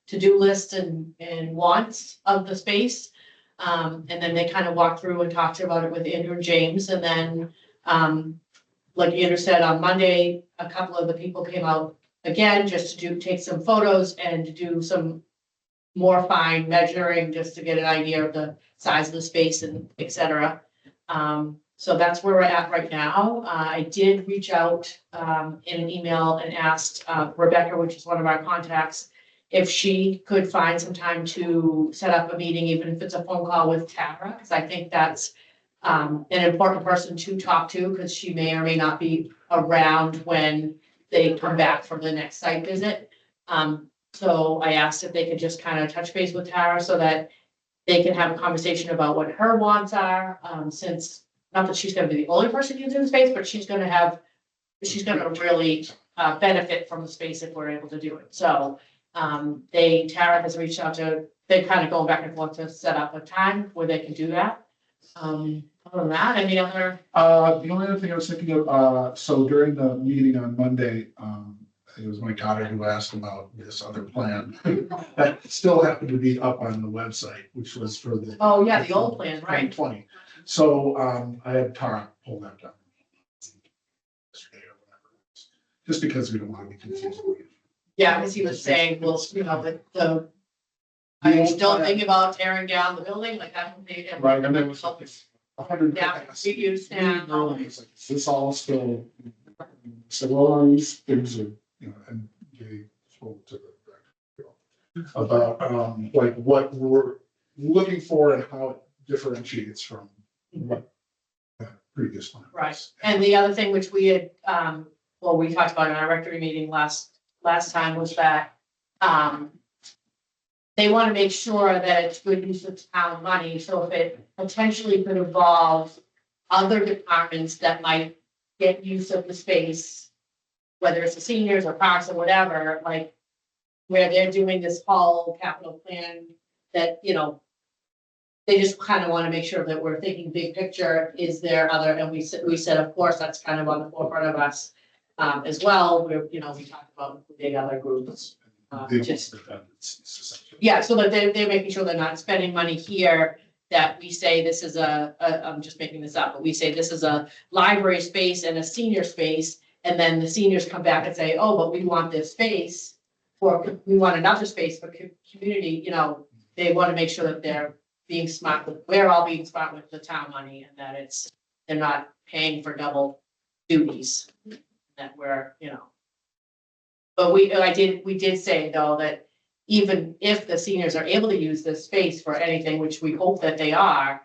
to-do lists and wants of the space. And then they kind of walked through and talked about it with Andrew and James. And then, like Andrew said, on Monday, a couple of the people came out again just to take some photos and to do some more fine measuring, just to get an idea of the size of the space and et cetera. So that's where we're at right now. I did reach out in an email and asked Rebecca, which is one of our contacts, if she could find some time to set up a meeting, even if it's a phone call with Tara, because I think that's an important person to talk to, because she may or may not be around when they come back from the next site visit. So I asked if they could just kind of touch base with Tara so that they can have a conversation about what her wants are, since, not that she's gonna be the only person using the space, but she's gonna really benefit from the space if we're able to do it. So, Tara has reached out to, they're kind of going back and forth to set up a time where they can do that. Other than that, any other? The only other thing I was thinking of, so during the meeting on Monday, it was my daughter who asked about this other plan. That still happened to be up on the website, which was for the. Oh, yeah, the old plan, right. 2020. So, I had Tara pull that down. Yesterday or whatever. Just because we don't want to be confused. Yeah, because he was saying, well, are you still thinking about tearing down the building, like that would be. Right, and there was like 100. Yeah, reuse now. It's like, is this all still? So, well, these things are, and they spoke to the about, like what we're looking for and how it differentiates from what the previous one was. Right, and the other thing which we had, we talked about in our rectory meeting last time was that, they want to make sure that it's good use of town money, so if it potentially could involve other departments that might get use of the space, whether it's the seniors or parks or whatever, like where they're doing this whole capital plan that, they just kind of want to make sure that we're thinking big picture. Is there other, and we said, of course, that's kind of on the forefront of us, as well, where, we talked about including other groups. Yeah, so that they're making sure they're not spending money here, that we say this is I'm just making this up, but we say this is a library space and a senior space, and then the seniors come back and say, oh, but we want this space, or we want another space for community, they want to make sure that they're being smart, we're all being smart with the town money, and that they're not paying for double duties, that we're, But we did say though that even if the seniors are able to use this space for anything, which we hope that they are,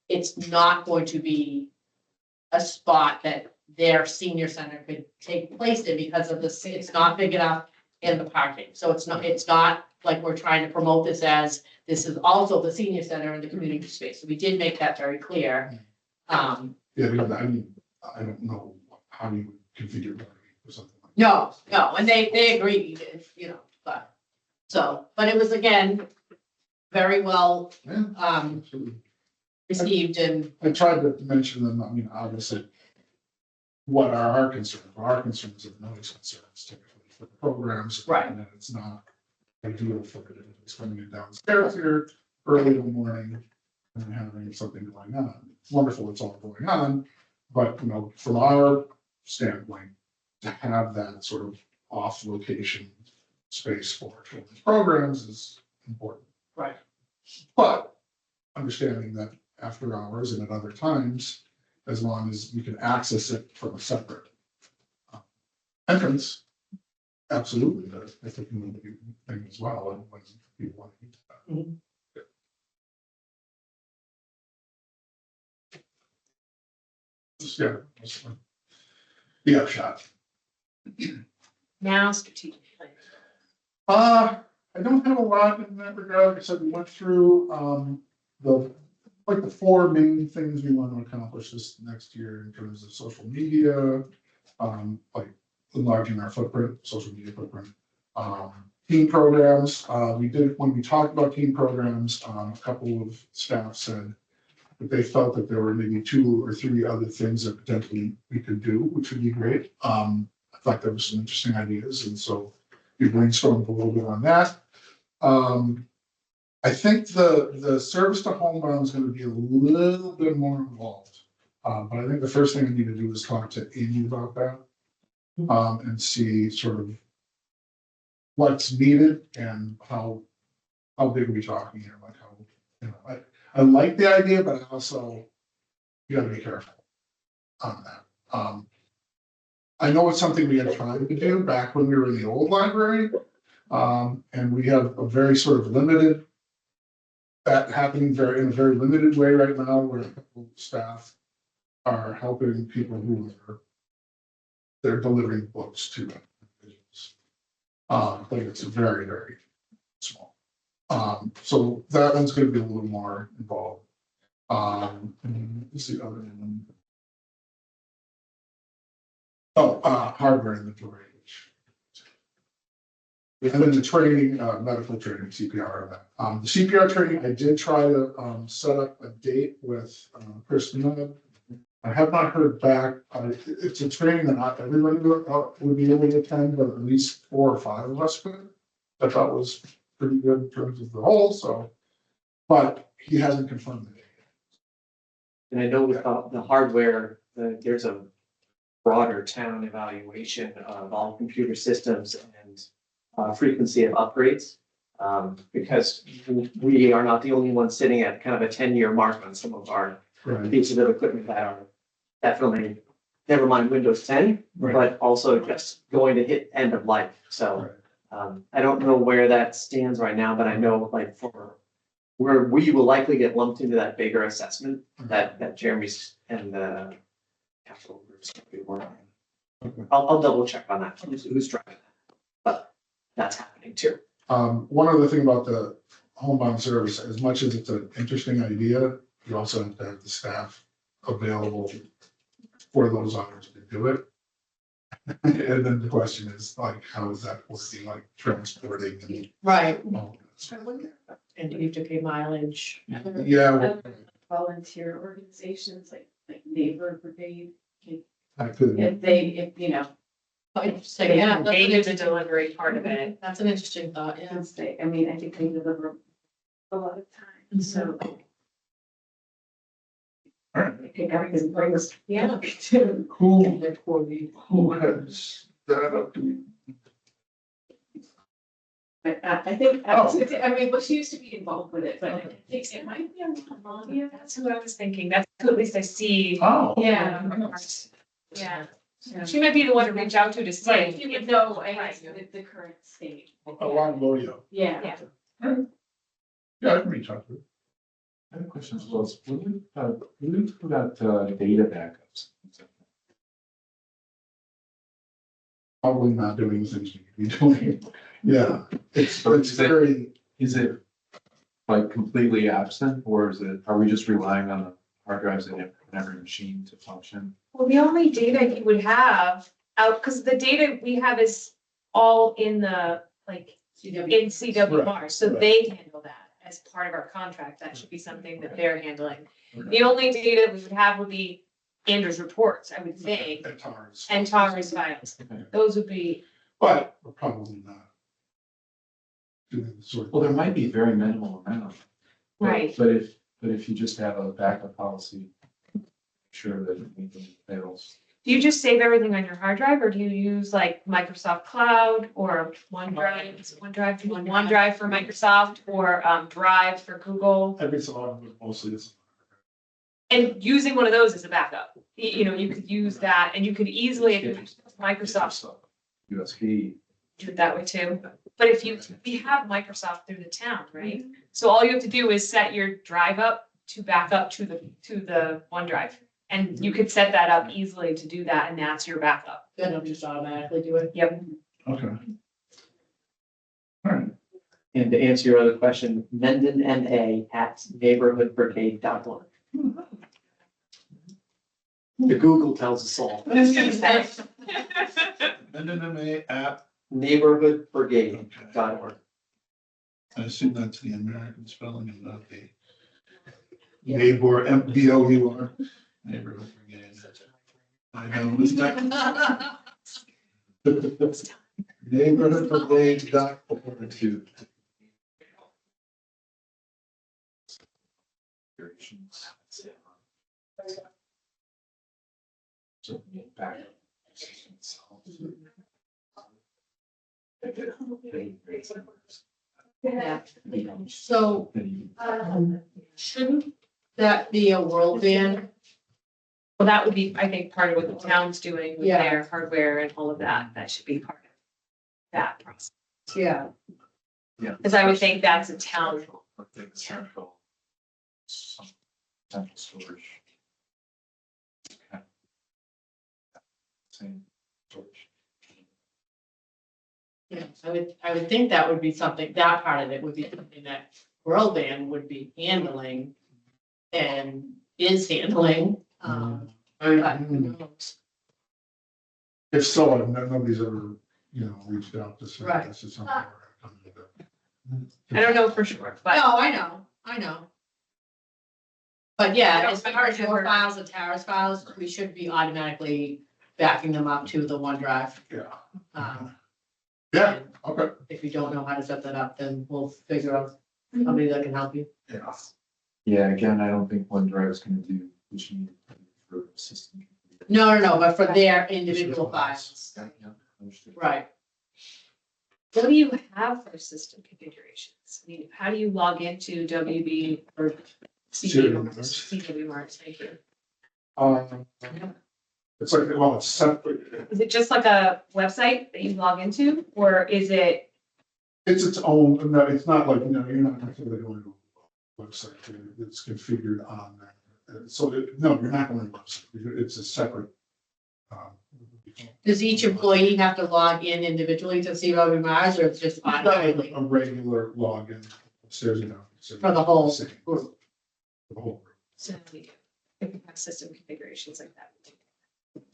it's not going to be a spot that their senior center could take place in because of this, it's not big enough in the parking. So it's not like we're trying to promote this as, this is also the senior center and the community space. So we did make that very clear. Yeah, because I don't know how you would configure that or something. No, and they agreed, but it was again, very well, Yeah, absolutely. received and, I tried to mention them, obviously, what are our concerns? Our concerns are noise concerns typically for the programs. Right. And that it's not ideal for it, it's coming in downstairs here early in the morning and having something going on. It's wonderful, it's all going on, but, from our standpoint, to have that sort of off location space for children's programs is important. Right. But understanding that after hours and at other times, as long as you can access it from a separate entrance, absolutely, I think you would be thing as well, and when people want to use that. Mhm. Yeah. That's fine. The upshot. Now strategic plan. I don't have a lot in that regard. Like I said, we went through, the four main things we want to accomplish this next year in terms of social media, like enlarging our footprint, social media footprint. Teen programs, when we talked about teen programs, a couple of staff said that they felt that there were maybe 2 or 3 other things that potentially we could do, which would be great. I thought there were some interesting ideas, and so we brainstormed a little bit on that. I think the service to homebound is going to be a little bit more involved. But I think the first thing I need to do is talk to Amy about that. And see sort of what's needed and how big are we talking here, like how, I like the idea, but also you gotta be careful on that. I know it's something we had tried to do back when we were in the old library. And we have a very sort of limited, that happening in a very limited way right now, where a couple of staff are helping people who they're delivering books to them. But it's very, very small. So that one's gonna be a little more involved. And what's the other one? Oh, hardware inventory. And then the training, medical training, CPR. The CPR training, I did try to, set up a date with, Kristen. I have not heard back. It's a training that not everybody would be able to attend, but at least 4 or 5 of us could. I thought was pretty good in terms of the whole, so. But he hasn't confirmed the date. And I know with the hardware, there's a broader town evaluation of all computer systems and frequency of upgrades. Because we are not the only ones sitting at kind of a 10-year mark on some of our Right. pieces of equipment that are definitely, never mind Windows 10, Right. but also just going to hit end of life. So I don't know where that stands right now, but I know like for where we will likely get lumped into that bigger assessment that Jeremy's and the capital groups will be working on. I'll double check on that, who's driving that, but that's happening too. One other thing about the homebound service, as much as it's an interesting idea, you also have to have the staff available for those hours to do it. And then the question is like, how is that working, like transporting and Right. all that? And do you have to pay mileage? Yeah, well, Volunteer organizations like Neighbor Brigade, I could, if you know, Oh, interesting, yeah. that's They an do the interesting- delivery part of it. That's an interesting thought, yeah. since they, I mean, I think they deliver a lot of time, so. They pick up and bring us. Yeah. who has that up to me? I think, Oh. I mean, well, she used to be involved with it, but I think it might be on Melania. That's who I was thinking. That's who at least I see. Oh. Yeah. Yeah. She might be the one to reach out to say. Right, you would know, I guess, the current state. Along Rodeo. Yeah. Yeah. Yeah, I can reach out to her. I have a question as well. Will we put out data backups? Probably not doing the things we could be doing. Yeah, it's very, Is it like completely absent, or is it, are we just relying on the hard drives in every machine to function? Well, the only data you would have out, because the data we have is all in the, like, in CW Mars, so Right. they handle that as part of our contract. That should be something that they're handling. The only data we would have would be Andrew's reports, I would think, at times. and Tara's files. Those would be, But we're probably not doing the sort of. Well, there might be very minimal amount. but- Right. But if you just have a backup policy, sure that anything fails. do you just save everything on your hard drive, or do you use like Microsoft Cloud or OneDrive? Is it OneDrive, do you want OneDrive for Microsoft or Drive for Google? Every so often, but mostly it's. And using one of those as a backup, you know, you could use that and you could easily, if you use Microsoft, USB. do it that way too. But if you, we have Microsoft through the town, right? So all you have to do is set your drive up to back up to the OneDrive. And you could set that up easily to do that, and that's your backup. Then it'll just automatically do it. Yep. Okay. All right. And to answer your other question, mendonma@neighborhoodbrigade.org. The Google tells us all. NNMA app. Neighborhoodbrigade.org. I assume that's the American spelling and not the neighbor, MBOUR. Neighborhood brigade. I know, isn't that? Neighborhoodbrigade.org. To. So backup. Yeah. So, shouldn't that be a world ban? Well, that would be, I think, part of what the town's doing with Yeah. their hardware and all of that. That should be part of that process. Yeah. Yeah. Because I would think that's a town. Central. Some central storage. Okay. Same storage. Yeah. I would think that would be something, that part of it would be something that broadband would be handling and is handling, but who knows? If so, nobody's ever, reached out to say Right. this is something. we're gonna do. I don't know for sure, but No, I know. But yeah, as far as your files and Tara's files, we should be automatically backing them up to the OneDrive. Yeah. Um, Yeah, okay. If you don't know how to set that up, then we'll figure out somebody that can help you. Yeah. Yeah, again, I don't think OneDrive is gonna do what you need for system. No, but for their individual files, Yeah, yeah, understood. right? what do you have for system configurations? I mean, how do you log into WB or CW Mars? Thank you. It's like, well, it's separate. Is it just like a website that you log into, or is it? It's its own, no, it's not like, you're not necessarily going to a website, it's configured on that. So, no, you're not going to a website, it's a separate. Does each employee have to log in individually to CW Mars, or it's just automatically A regular login upstairs and downstairs. for the whole Same. group? For the whole group. So we do. If we have system configurations like that. we do.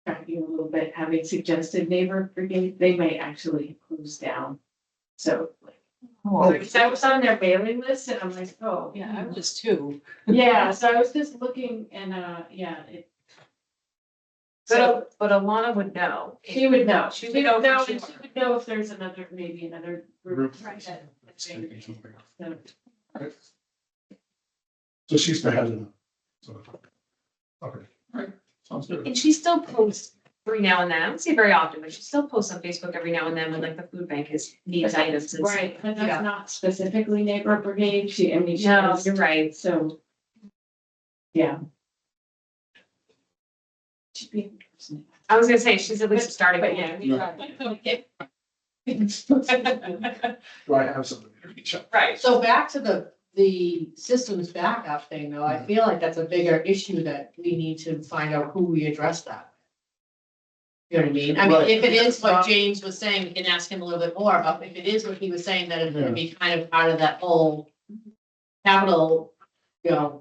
Tracking a little bit, having suggested neighbor brigade, they might actually close down. So like, because I was on their mailing list and I'm like, oh, Yeah, I was too. yeah, so I was just looking and, yeah, But Alana would know. she would know. She She would would know know, for and sure. she would know if there's maybe another group. Right. Speaking something else. So, Right. So she's the head of it. So, okay, all right, sounds good. And she still posts every now and then. I don't see it very often, but she still posts on Facebook every now and then when like the food bank is needs items and stuff. Right, but Yeah. that's not specifically neighbor brigade, she No, has, you're right. so. Yeah. Should be interesting. I was gonna say, she's at least starting. But yeah, we Yeah. okay. Do I have somebody to reach out? Right. So back to the systems backup thing, though, I feel like that's a bigger issue that we need to find out who we address that. You know what I mean? I mean, Right. if it is what James was saying, we can ask him a little bit more about, if it is what he was saying, that it's gonna be kind of part of that whole capital,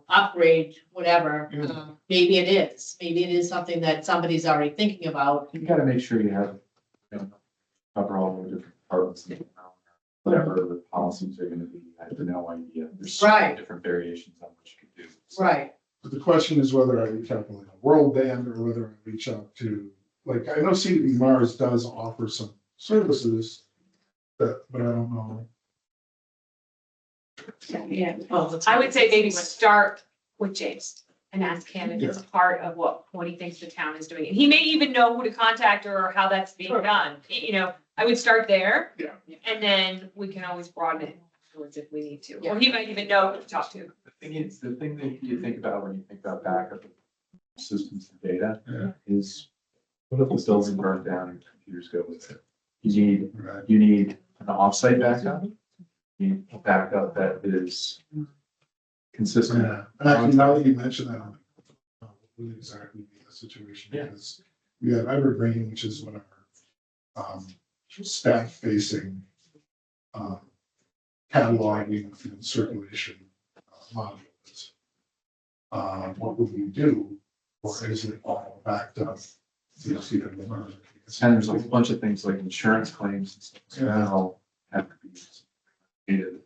upgrade, whatever, Yeah. maybe it is. Maybe it is something that somebody's already thinking about. You gotta make sure you have, cover all the different departments in the town. Whatever the policies are gonna be, I have no idea. There's so many Right. different variations on what you could do. So, Right. But the question is whether I reach out to like a world band or whether I reach out to, like, I know CDB Mars does offer some services that, but I don't know. Yeah, well, I would say maybe start with James and ask him if it's part of what he thinks the town is doing. And he may even know who to contact or how that's being done. I would start there. Yeah. And then we can always broaden it afterwards if we need to. Yeah. Or he might even know who to talk to. The thing that you think about when you think about backup of systems and data Yeah. is, what if the building burned down and computers go with it? You Right. need an offsite backup. You need a backup that is consistent. Yeah, and actually, now that you mention that, I'm like, what would exactly be the situation? Yeah. Because we have Evergreen, which is what our staff facing cataloging and circulation module is. What would we do, or is it all backed up? And there's a whole bunch of things like insurance claims and stuff, so that all have to be dated.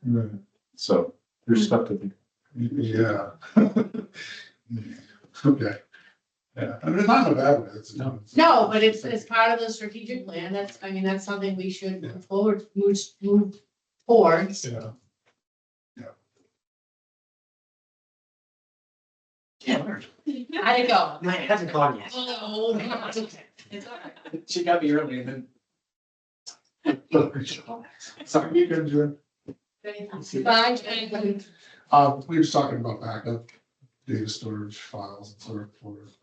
Right. So there's stuff to think. Yeah. Okay. Yeah, I mean, it's not in a bad way. No. No, but it's part of the strategic plan. That's something we should move towards. Yeah. How'd it go? No, it hasn't gone yet. Oh, it's all right. She got me early and then. Sorry, you can do Fine. it. We were talking about backup, data storage files and so forth.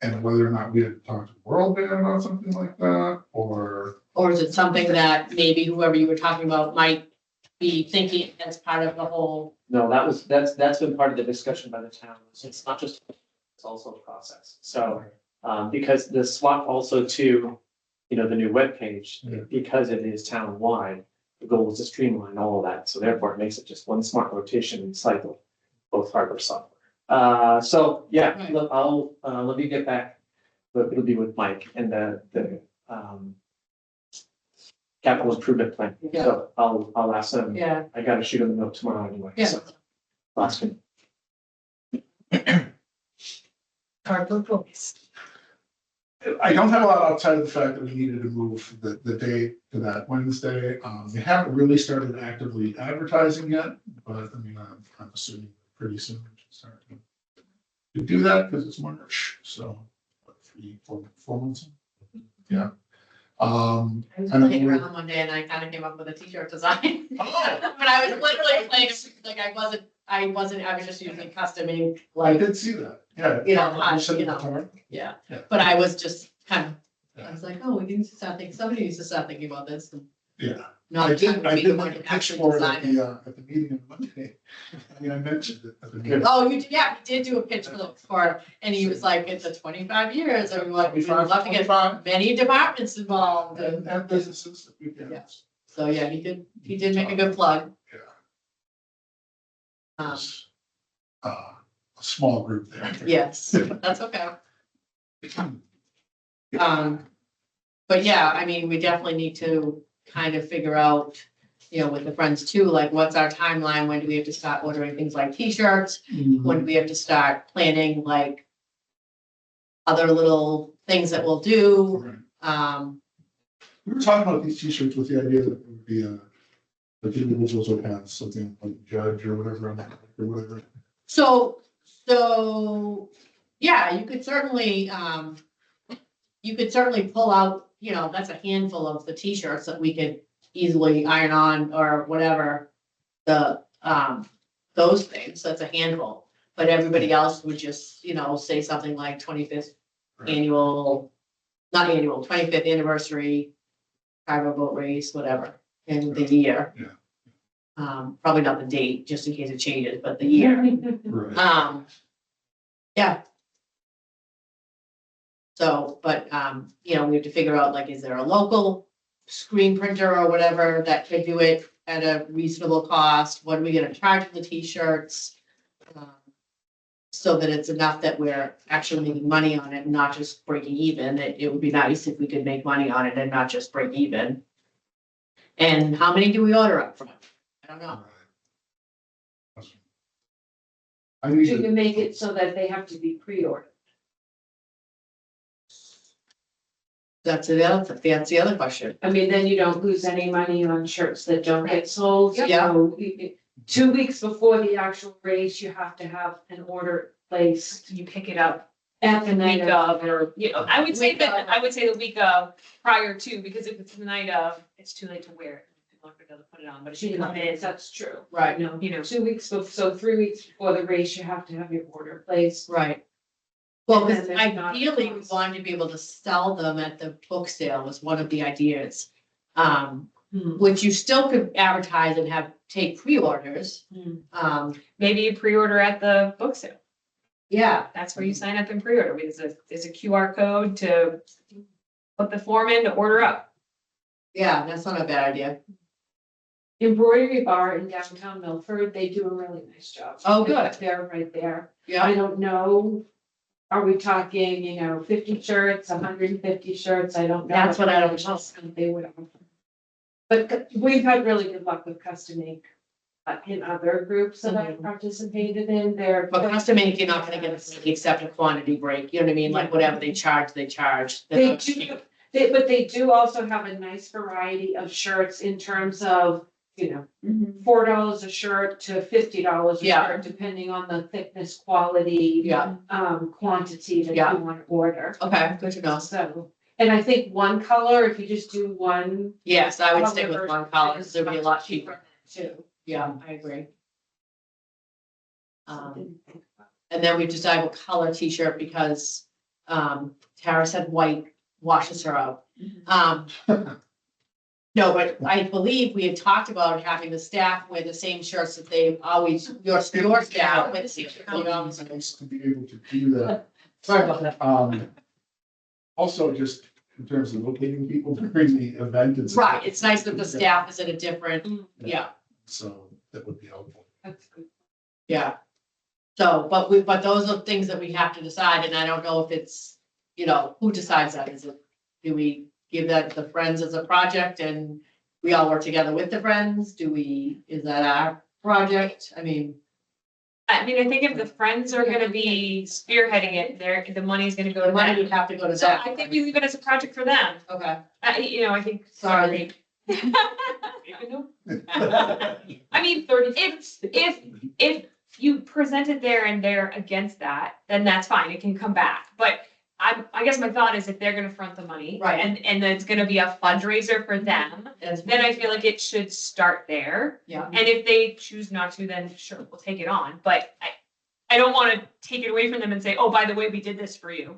And whether or not we had talked to World Band about something like that, or. Or is it something that maybe whoever you were talking about might be thinking as part of the whole? No, that's been part of the discussion by the town. It's not just, it's also a process. So, because the swap also to, you know, the new webpage, Yeah. because it is town-wide, the goal is to streamline all of that. So therefore, it makes it just one smart rotation cycle, both hardware, software. So, yeah, Right. look, let me get back, but it'll be with Mike and the capital improvement plan. Yeah. So I'll ask them. Yeah. I gotta shoot them a note tomorrow anyway. Yeah. So last one. Cardboard voice. I don't have a lot outside of the fact that we needed to move the date to that Wednesday. We haven't really started actively advertising yet, but I mean, I'm assuming pretty soon we should start to do that because it's March, so what, 4 months? Yeah. I was I don't playing know. around one day and I kind of came up with a t-shirt design. Oh. But I was literally playing, like, I was just using custom ink, I like, did see that, yeah. You know, You said you it know. before. yeah. Yeah. But I was just kind of, Yeah. I was like, oh, we need to start thinking, somebody needs to start thinking about this. And Yeah, not I trying to I be the did one make a to picture actually for it design it. at the meeting on Monday. I mean, I mentioned it at the meeting. Oh, you did, yeah, we did do a pitch for, and he was like, it's a 25 years, and we want, we'd love to get 25. many departments involved. And businesses. Yeah. So, yeah, he did make a good plug. Yeah. A small group there. Yes, that's okay. But yeah, I mean, we definitely need to kind of figure out, you know, with the friends too, like what's our timeline? When do we have to start ordering things like t-shirts? When do we have to start planning like other little things that we'll do? Right. We were talking about these t-shirts with the idea that it would be the individuals would have something like judge or whatever on that or whatever. So, yeah, you could certainly pull out, you know, that's a handful of the t-shirts that we could easily iron on or whatever. Those things, that's a handful, but everybody else would just, you know, say something like 25th Right. annual, not annual, 25th anniversary, cargo boat race, whatever, in the year. Yeah. Probably not the date, just in case it changes, but the year. Right. Yeah. So, but, you know, we have to figure out, like, is there a local screen printer or whatever that could do it at a reasonable cost? What are we gonna charge for the t-shirts? So that it's enough that we're actually making money on it and not just breaking even. It would be nice if we could make money on it and not just break even. And how many do we order up front? I don't know. I need Do you to, make it so that they have to be pre-ordered? That's the other question. I mean, then you don't lose any money on shirts that don't get sold. Yeah. So 2 weeks before the actual race, you have to have an order placed You pick it up at the the night week of. of, or, you know, I would say Week that, of. I would say the week of prior to, because if it's the night of, it's too late to wear it. People aren't gonna put it on, but it should come in, That's true. Right, No, you know. 2 weeks, so 3 weeks before the race, you have to have your order placed. right. Well, And then because there's not a ideally, we cost. wanted to be able to sell them at the book sale was one of the ideas. Which you still could advertise and take pre-orders. Maybe you pre-order at the book sale. Yeah, That's where you sign up and pre-order. There's a QR code to put the form in to order up. yeah, that's not a bad idea. Embroidery Bar in downtown Milford, they do a really nice job. Oh, good. They're right there. Yeah, I don't know, are we talking, 50 shirts, 150 shirts? I don't know. That's what I don't know. They would offer. But we've had really good luck with custom ink in other groups that I've participated in. but custom ink, you're not gonna get except a quantity break, you know what I mean? Like whatever they charge, they charge. They're They not- do, but they do also have a nice variety of shirts in terms of, $4 a shirt to $50 a Yeah. shirt, depending on the thickness, quality. Yeah. Quantity that Yeah. you want to order. Okay, good to know. So, and I think one color, if you just do one. Yes, I would stick with color one color, versus because it'd be a much lot cheaper. Too. Yeah, I agree. And then we decided what color t-shirt because, Tara said white washes her out. No, but I believe we had talked about having the staff wear the same shirts that they always, your staff with the same shirts. You know? It's nice to be able to do that. Sorry about that. Also just in terms of locating people during the event. Right, it's nice that the staff is at a different, yeah, So that would be helpful. That's good. yeah. So, but those are things that we have to decide, and I don't know if it's, you know, who decides that? Is it, do we give that the Friends as a project and we all work together with the Friends? Is that our project? I mean, I think if the Friends are gonna be spearheading it, the money's gonna go the to money them. would have to go to So that. I think we leave it as a project for them. Okay, I think. sorry. I mean, if you present it there and they're against that, then that's fine, it can come back. But I guess my thought is if they're gonna front the money. Right. And it's gonna be a fundraiser for them, then I feel like it should start there. Yeah, And if they choose not to, then sure, we'll take it on. But I don't wanna take it away from them and say, oh, by the way, we did this for you.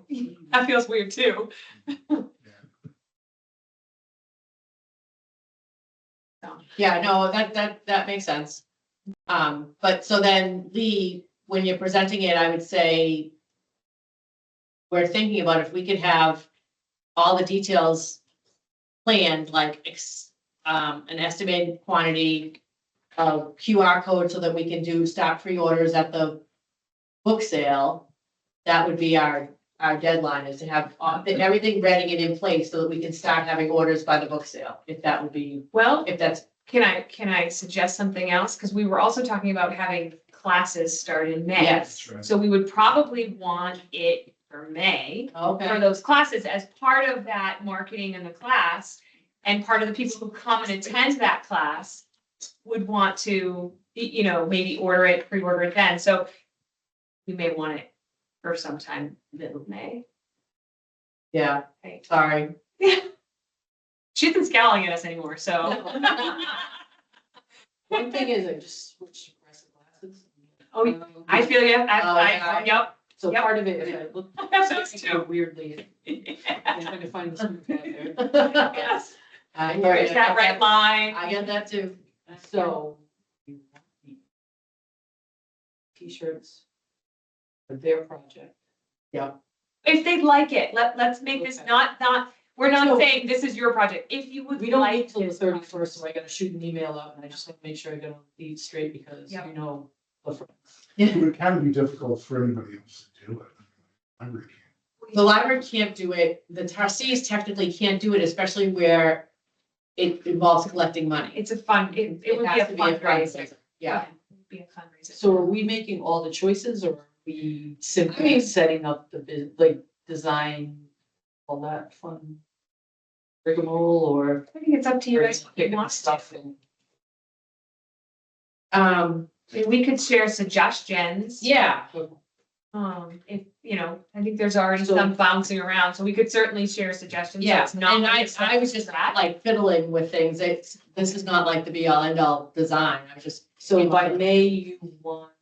That feels weird too. yeah, no, that makes sense. But so then Lee, when you're presenting it, I would say we're thinking about if we could have all the details planned, like an estimated quantity of QR code so that we can do stock pre-orders at the book sale. That would be our deadline, is to have everything ready and in place so that we can start having orders by the book sale, if that would be, Well, if that's, can I suggest something else? Because we were also talking about having classes start in May. yes, So we would probably want it for May, for okay, those classes as part of that marketing in the class. And part of the people who come and attend that class would want to, maybe pre-order it then. So we may want it for sometime middle of May. yeah, Right. sorry. She isn't scowling at us anymore, so. One thing is I just switched progressive glasses. Oh, I feel you. yeah. Yep. So Yep. part of it, if I look I have those too. weirdly, I'm trying to find the screen out there. Yes. I hear Where is you. that red line? I get that too. So. T-shirts for their project. If they'd like it, let's make this Okay. not, we're not So- saying this is your project. If you would We don't like meet till the this 31st, so I gotta shoot an email out and I just want to make sure I get all the leads straight because Yep. the friends. It would kind of be difficult for anybody else to do it. I really can't. The library can't do it, the trustees technically can't do it, especially where it involves collecting money. It's a fun, it would be a has to fundraiser. Yeah, It'd be a fundraiser. So are we making all the choices or are we I simply mean- setting up the design, all that fun rigmarole or? I think it's up to you guys what you picking want stuff stuff. and We could share suggestions. yeah, If, I think there's already So- some bouncing around, so we could certainly share suggestions. So yeah, it's not and like I was just like fiddling with things, this is not like the be all end all design, I was just. So by May, you want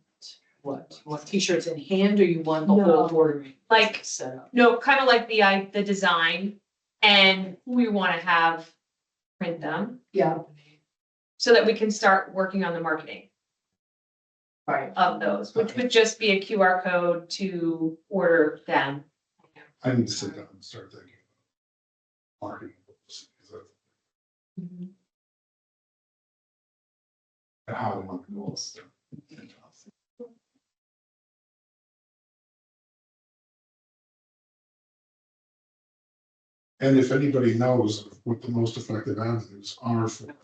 what? You want t-shirts in hand or you want the No. whole ordering? Like- Set up? No, kind of like the design and who we want to have print them Yeah. so that we can start working on the marketing Right, of those, which would just be a QR code to order them. I need to sit down and start thinking. Marketing. Because of how I want to go. And if anybody knows what the most effective avenues are for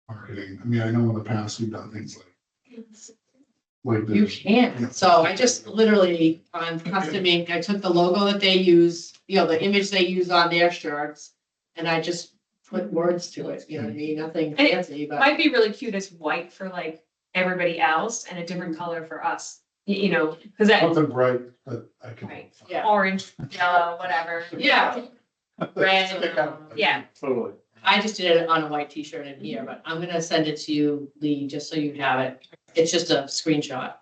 marketing, I mean, I know in the past we've done things like you this. can, so I just literally on custom ink, I took the logo that they use, the image they use on their shirts. And I just put words to it, you know what I mean, nothing And it fancy, but. Might be really cute as white for like everybody else and a different color for us, because that Something bright that I can. Right, yeah. orange, yellow, whatever. Yeah, Red, yeah. Totally. I just did it on a white t-shirt in here, but I'm gonna send it to you, Lee, just so you have it. It's just a screenshot.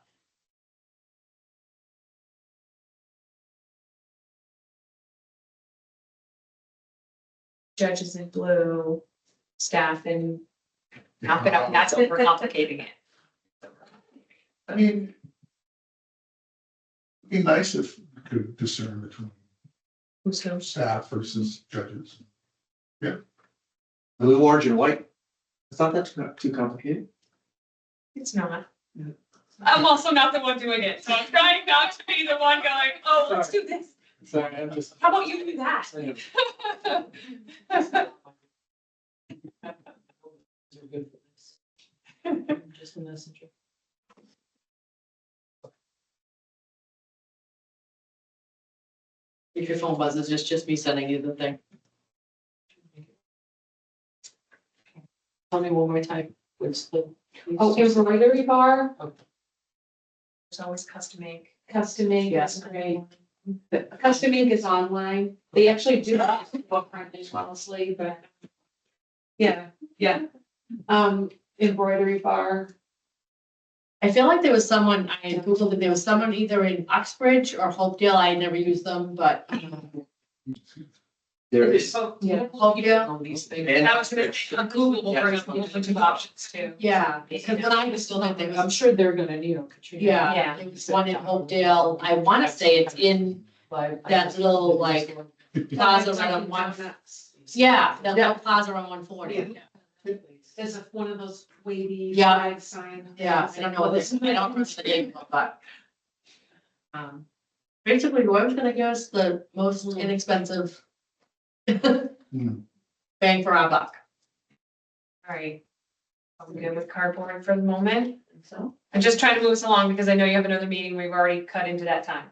Judges in blue. staff and knock it out. That's overcomplicating it. I mean, it'd be nice if we could discern between Who's who? staff versus judges. Blue, orange and white. It's not that too complicated. It's not. I'm also not the one doing it, so I'm trying not to be the one going, oh, let's do this. Sorry, I'm just. How about you do that? Just a messenger. If your phone buzzes, it's just me sending you the thing. Tell me one more time, what's the? Oh, embroidery bar? Okay. There's always custom ink. Custom ink Yes. is great. The custom ink is online. They actually do have book printing honestly, but. Yeah, yeah. Embroidery bar. I feel like there was someone, I Googled it, there was someone either in Uxbridge or Hopedale, I never used them, but. There is. Yeah. Hopedale, On these things. And- I was gonna say, on Google will bring up a whole bunch of options too. yeah, because when I was still there, there I'm was, sure they're gonna, Katrina. yeah, Yeah. there was one in Hopedale, I wanna say it's in that little, like, plaza right on one. Yeah, that little plaza on 140. There's one of those wavy Yeah. flag sign. Yeah, I don't know what this, I don't remember the name of it, but. Basically, whoever's gonna give us the most inexpensive. Bang for our buck. All right. Are we good with cardboard for the moment? So, I'm just trying to move us along because I know you have another meeting. We've already cut into that time.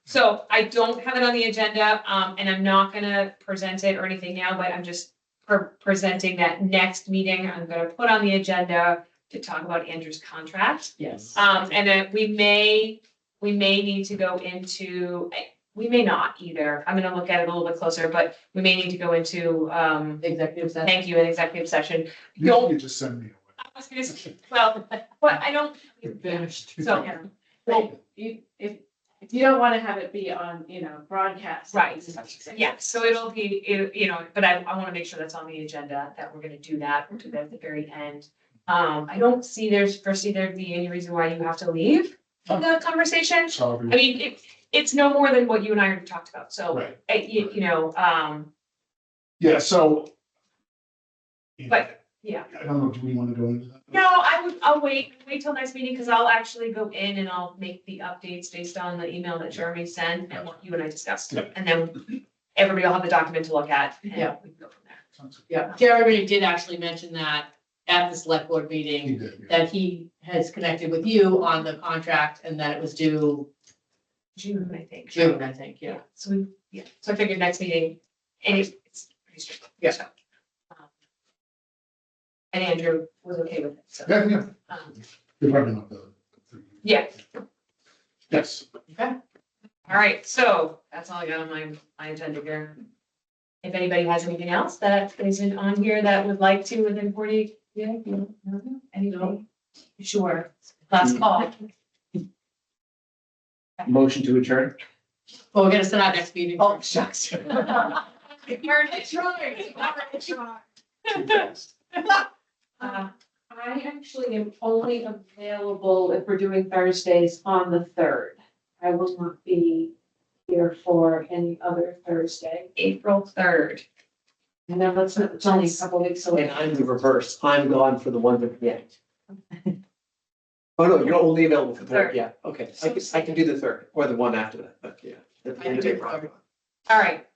So I don't have it on the agenda, and I'm not gonna present it or anything now, but I'm just presenting that next meeting. I'm gonna put on the agenda to talk about Andrew's contract. Yes. And then we may need to go into, we may not either. I'm gonna look at it a little bit closer, but we may need to go into, Executive session. thank you, an executive session. You can just send me away. I was gonna say, well, but I don't. You're finished. So, Well, if you don't wanna have it be on, broadcast. right, yeah, so it'll be, but I wanna make sure that's on the agenda, that we're gonna do that, we'll do that at the very end. I don't see foresee there be any reason why you have to leave the conversation. So, I mean, it's no more than what you and I already talked about, so, right, yeah, so. But, yeah. I don't know, do we want to go into that? No, I'll wait till next meeting, because I'll actually go in and I'll make the updates based on the email that Jeremy sent and what you and I discussed. Yeah. And then everybody will have the document to look at, and Yeah. we can go from there. Sounds good. yeah, Jeremy did actually mention that at the select board meeting, He did, yeah. that he has connected with you on the contract and that it was due June, I think. June, I think, yeah. So I figured next meeting, and it's pretty straightforward. Yeah. So, and Andrew was okay with it, so. Yeah, yeah, you're probably not the. Yeah, Yes, all right, so that's all I got on my agenda here. If anybody has anything else that isn't on here that would like to within 40, anybody? Sure, last call. Motion to adjourn? Well, we're gonna set our next meeting. Oh, shucks. I actually am only available if we're doing Thursdays on the 3rd. I will not be here for any other Thursday. April 3rd. And then it's only a couple weeks And away. I'm the reverse. I'm gone for the one that, yeah. Oh, no, you're only available for the third, Third. yeah, okay. I can do the third or the one after that, but yeah. At the end of I do April, I'm third. gone. All right,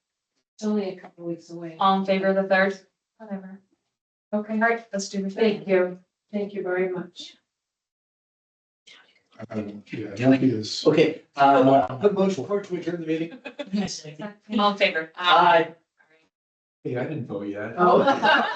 It's only a couple weeks away. all in favor of the 3rd? Whatever. Okay, all right, let's do the Thank you. Thank you very much. I don't, yeah, it won't be as. Okay, put motion forward to adjourn the meeting. All in favor? Aye. Hey, I didn't vote yet. Oh.